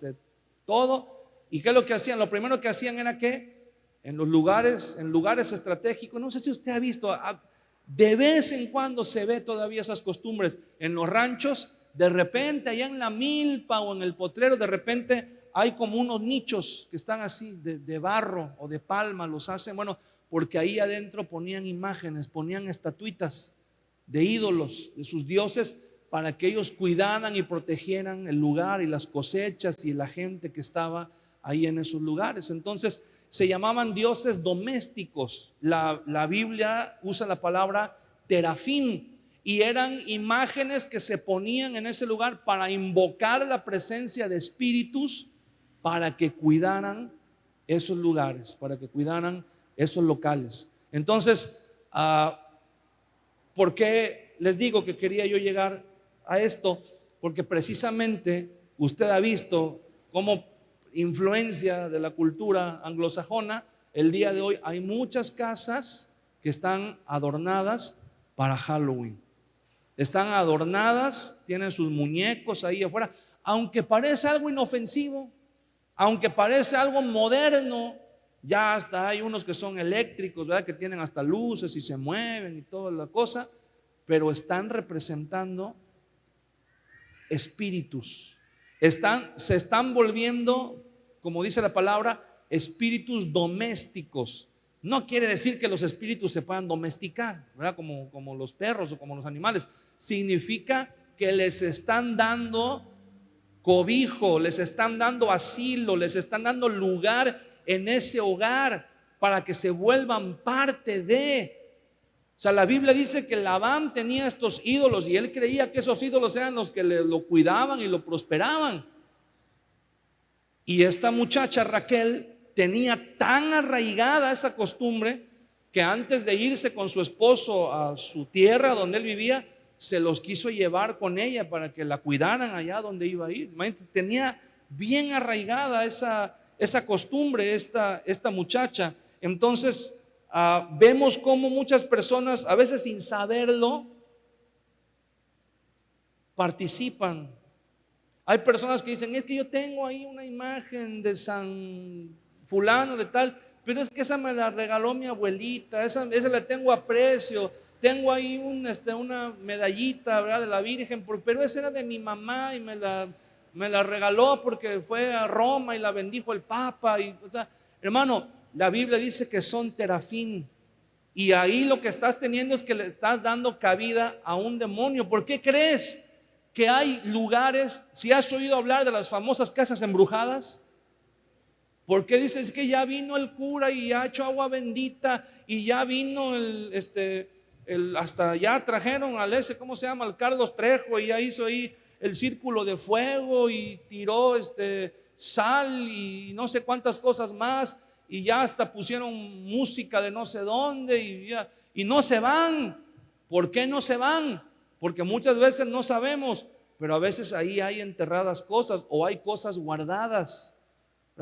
todo. ¿Y qué es lo que hacían? Lo primero que hacían era que en lugares estratégicos, no sé si usted ha visto, de vez en cuando se ve todavía esas costumbres en los ranchos. De repente allá en la milpa o en el potrero, de repente hay como unos nichos que están así de barro o de palma, los hacen, bueno, porque ahí adentro ponían imágenes, ponían estatuitas de ídolos, de sus dioses, para que ellos cuidaran y protegieran el lugar y las cosechas y la gente que estaba ahí en esos lugares. Entonces se llamaban dioses domésticos. La Biblia usa la palabra terafín, y eran imágenes que se ponían en ese lugar para invocar la presencia de espíritus, para que cuidaran esos lugares, para que cuidaran esos locales. Entonces, ¿por qué les digo que quería yo llegar a esto? Porque precisamente usted ha visto cómo influencia de la cultura anglosajona, el día de hoy hay muchas casas que están adornadas para Halloween. Están adornadas, tienen sus muñecos ahí afuera, aunque parece algo inofensivo, aunque parece algo moderno. Ya hasta hay unos que son eléctricos, ¿verdad? Que tienen hasta luces y se mueven y toda la cosa, pero están representando espíritus. Se están volviendo, como dice la palabra, espíritus domésticos. No quiere decir que los espíritus se puedan domesticar, ¿verdad? Como los perros o como los animales. Significa que les están dando cobijo, les están dando asilo, les están dando lugar en ese hogar para que se vuelvan parte de. O sea, la Biblia dice que Labán tenía estos ídolos y él creía que esos ídolos eran los que lo cuidaban y lo prosperaban. Y esta muchacha Raquel tenía tan arraigada esa costumbre que antes de irse con su esposo a su tierra donde él vivía, se los quiso llevar con ella para que la cuidaran allá donde iba a ir. Tenía bien arraigada esa costumbre esta muchacha. Entonces vemos cómo muchas personas, a veces sin saberlo, participan. Hay personas que dicen: es que yo tengo ahí una imagen de San fulano de tal, pero es que esa me la regaló mi abuelita, esa la tengo a precio. Tengo ahí una medallita, ¿verdad?, de la Virgen, pero esa era de mi mamá y me la regaló porque fue a Roma y la bendijo el Papa. O sea, hermano, la Biblia dice que son terafín, y ahí lo que estás teniendo es que le estás dando cabida a un demonio. ¿Por qué crees que hay lugares? Si has oído hablar de las famosas casas embrujadas, ¿por qué dices que ya vino el cura y ya ha hecho agua bendita y ya vino hasta ya trajeron al ¿cómo se llama?, al Carlos Trejo, y ya hizo ahí el círculo de fuego y tiró sal y no sé cuántas cosas más, y ya hasta pusieron música de no sé dónde, y no se van? ¿Por qué no se van? Porque muchas veces no sabemos, pero a veces ahí hay enterradas cosas o hay cosas guardadas.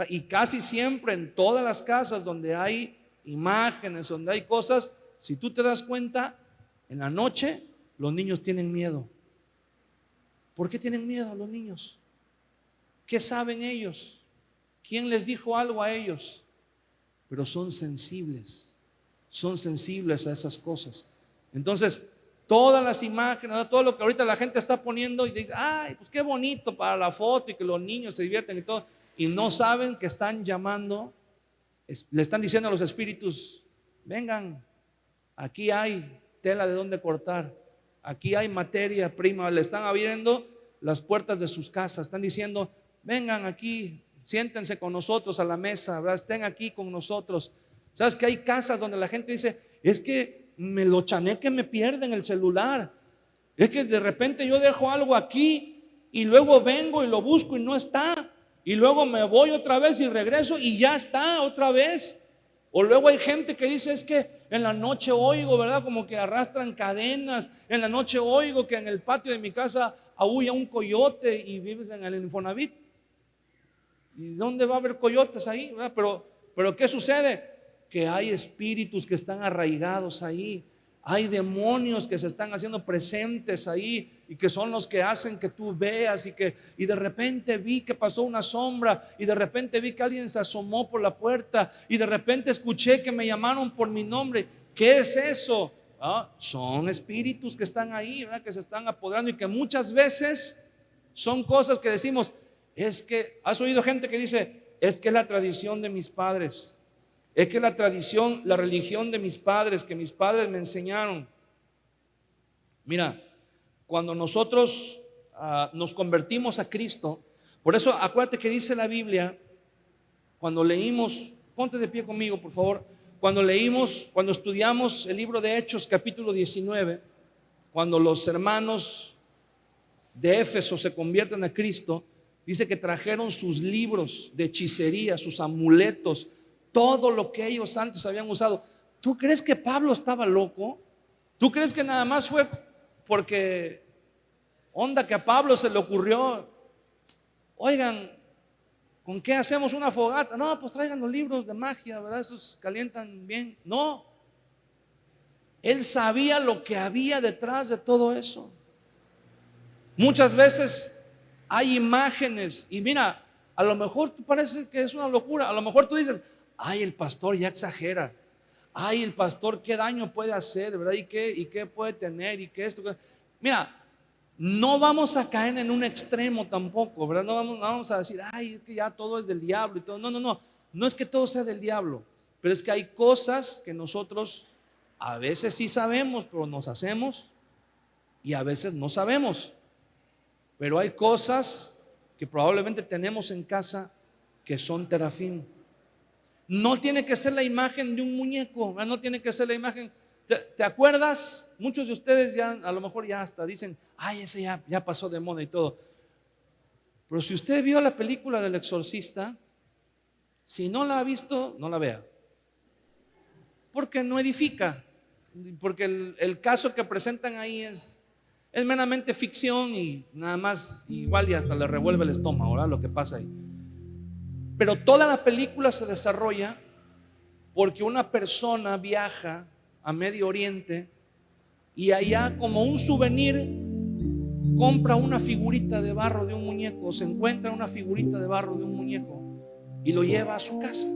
Y casi siempre en todas las casas donde hay imágenes, donde hay cosas, si tú te das cuenta, en la noche los niños tienen miedo. ¿Por qué tienen miedo los niños? ¿Qué saben ellos? ¿Quién les dijo algo a ellos? Pero son sensibles a esas cosas. Entonces, todas las imágenes, todo lo que ahorita la gente está poniendo y dice: ay, pues qué bonito para la foto y que los niños se divierten y todo, y no saben que están llamando, le están diciendo a los espíritus: vengan, aquí hay tela de donde cortar, aquí hay materia prima. Le están abriendo las puertas de sus casas, están diciendo: vengan aquí, siéntense con nosotros a la mesa, ¿verdad? Estén aquí con nosotros. ¿Sabes que hay casas donde la gente dice: es que me lo chané que me pierden el celular, es que de repente yo dejo algo aquí y luego vengo y lo busco y no está, y luego me voy otra vez y regreso y ya está otra vez? O luego hay gente que dice: es que en la noche oigo, ¿verdad?, como que arrastran cadenas, en la noche oigo que en el patio de mi casa aúlla un coyote, y vives en el Infonavit. ¿Y dónde va a haber coyotes ahí, verdad? Pero ¿qué sucede? Que hay espíritus que están arraigados ahí. Hay demonios que se están haciendo presentes ahí y que son los que hacen que tú veas y de repente vi que pasó una sombra, y de repente vi que alguien se asomó por la puerta, y de repente escuché que me llamaron por mi nombre. ¿Qué es eso? Son espíritus que están ahí, ¿verdad?, que se están apoderando, y que muchas veces son cosas que decimos: es que, has oído gente que dice: es que es la tradición de mis padres, es que la tradición, la religión de mis padres, que mis padres me enseñaron. Mira, cuando nosotros nos convertimos a Cristo, por eso acuérdate que dice la Biblia, cuando leímos, ponte de pie conmigo por favor, cuando estudiamos el libro de Hechos capítulo 19, cuando los hermanos de Éfeso se convierten a Cristo, dice que trajeron sus libros de hechicería, sus amuletos, todo lo que ellos antes habían usado. ¿Tú crees que Pablo estaba loco? ¿Tú crees que nada más fue porque onda que a Pablo se le ocurrió: oigan, ¿con qué hacemos una fogata? No, pues traigan los libros de magia, ¿verdad? Esos calientan bien. No, él sabía lo que había detrás de todo eso. Muchas veces hay imágenes, y mira, a lo mejor tú parece que es una locura, a lo mejor tú dices: ay, el pastor ya exagera, ay, el pastor qué daño puede hacer, ¿verdad? ¿Y qué puede tener? ¿Y qué esto? Mira, no vamos a caer en un extremo tampoco, ¿verdad? No vamos a decir: ay, es que ya todo es del diablo y todo. No es que todo sea del diablo, pero es que hay cosas que nosotros a veces sí sabemos, pero nos hacemos, y a veces no sabemos. Pero hay cosas que probablemente tenemos en casa que son terafim. No tiene que ser la imagen de un muñeco, ¿verdad? No tiene que ser la imagen. ¿Te acuerdas? Muchos de ustedes ya a lo mejor ya hasta dicen, ay, ese ya pasó de moda y todo. Pero si usted vio la película del Exorcista, si no la ha visto, no la vea. Porque no edifica. Porque el caso que presentan ahí es meramente ficción y nada más, igual y hasta le revuelve el estómago, ¿verdad? Lo que pasa ahí. Pero toda la película se desarrolla porque una persona viaja a Medio Oriente y allá, como un souvenir, compra una figurita de barro de un muñeco, se encuentra una figurita de barro de un muñeco y lo lleva a su casa.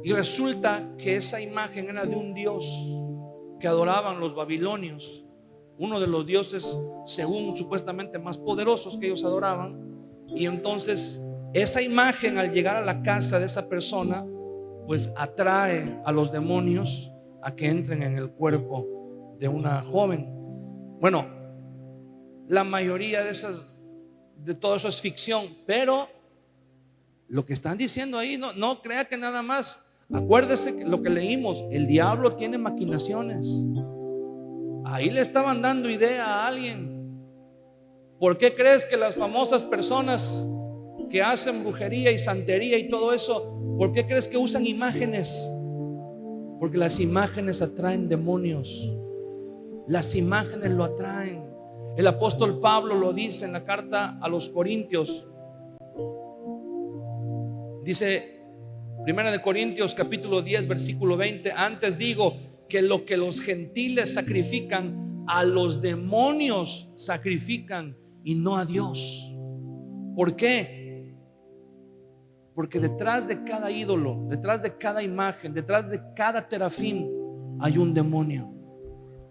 Y resulta que esa imagen era de un dios que adoraban los babilonios, uno de los dioses según supuestamente más poderosos que ellos adoraban. Y entonces esa imagen, al llegar a la casa de esa persona, pues atrae a los demonios a que entren en el cuerpo de una joven. Bueno, la mayoría de todo eso es ficción, pero lo que están diciendo ahí, no crea que nada más. Acuérdese que lo que leímos, el diablo tiene maquinaciones. Ahí le estaban dando idea a alguien. ¿Por qué crees que las famosas personas que hacen brujería y santería y todo eso, por qué crees que usan imágenes? Porque las imágenes atraen demonios. Las imágenes lo atraen. El apóstol Pablo lo dice en la carta a los Corintios. Dice, Primera de Corintios capítulo 10 versículo 20: antes digo que lo que los gentiles sacrifican, a los demonios sacrifican y no a Dios. ¿Por qué? Porque detrás de cada ídolo, detrás de cada imagen, detrás de cada terafín hay un demonio.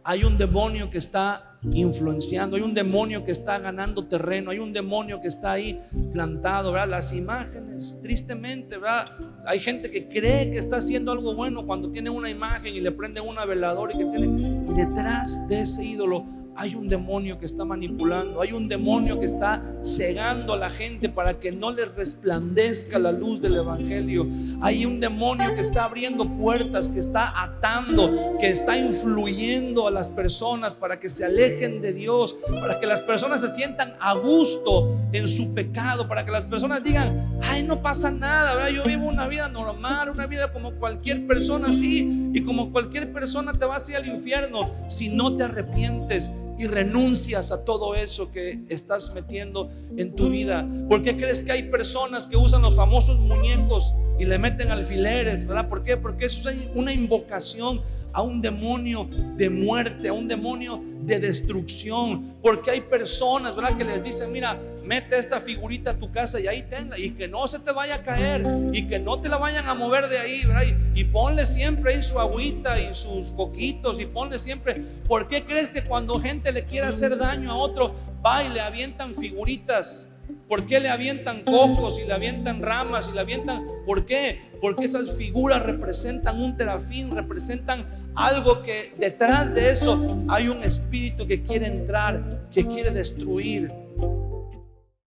Hay un demonio que está influenciando, hay un demonio que está ganando terreno, hay un demonio que está ahí plantado, ¿verdad? Las imágenes, tristemente, ¿verdad? Hay gente que cree que está haciendo algo bueno cuando tiene una imagen y le prende una veladora y detrás de ese ídolo hay un demonio que está manipulando, hay un demonio que está cegando a la gente para que no les resplandezca la luz del evangelio. Hay un demonio que está abriendo puertas, que está atando, que está influyendo a las personas para que se alejen de Dios, para que las personas se sientan a gusto en su pecado, para que las personas digan, ay, no pasa nada, ¿verdad? Yo vivo una vida normal, una vida como cualquier persona, así, y como cualquier persona te vas a ir al infierno si no te arrepientes y renuncias a todo eso que estás metiendo en tu vida. ¿Por qué crees que hay personas que usan los famosos muñecos y le meten alfileres, ¿verdad? ¿Por qué? Porque eso es una invocación a un demonio de muerte, a un demonio de destrucción. Porque hay personas, ¿verdad?, que les dicen, mira, mete esta figurita a tu casa y ahí tenla, y que no se te vaya a caer y que no te la vayan a mover de ahí, ¿verdad? Y ponle siempre ahí su agüita y sus coquitos, y ponle siempre. ¿Por qué crees que cuando gente le quiere hacer daño a otro, va y le avientan figuritas? ¿Por qué le avientan cocos y le avientan ramas y le avientan? ¿Por qué? Porque esas figuras representan un terafín, representan algo que detrás de eso hay un espíritu que quiere entrar, que quiere destruir.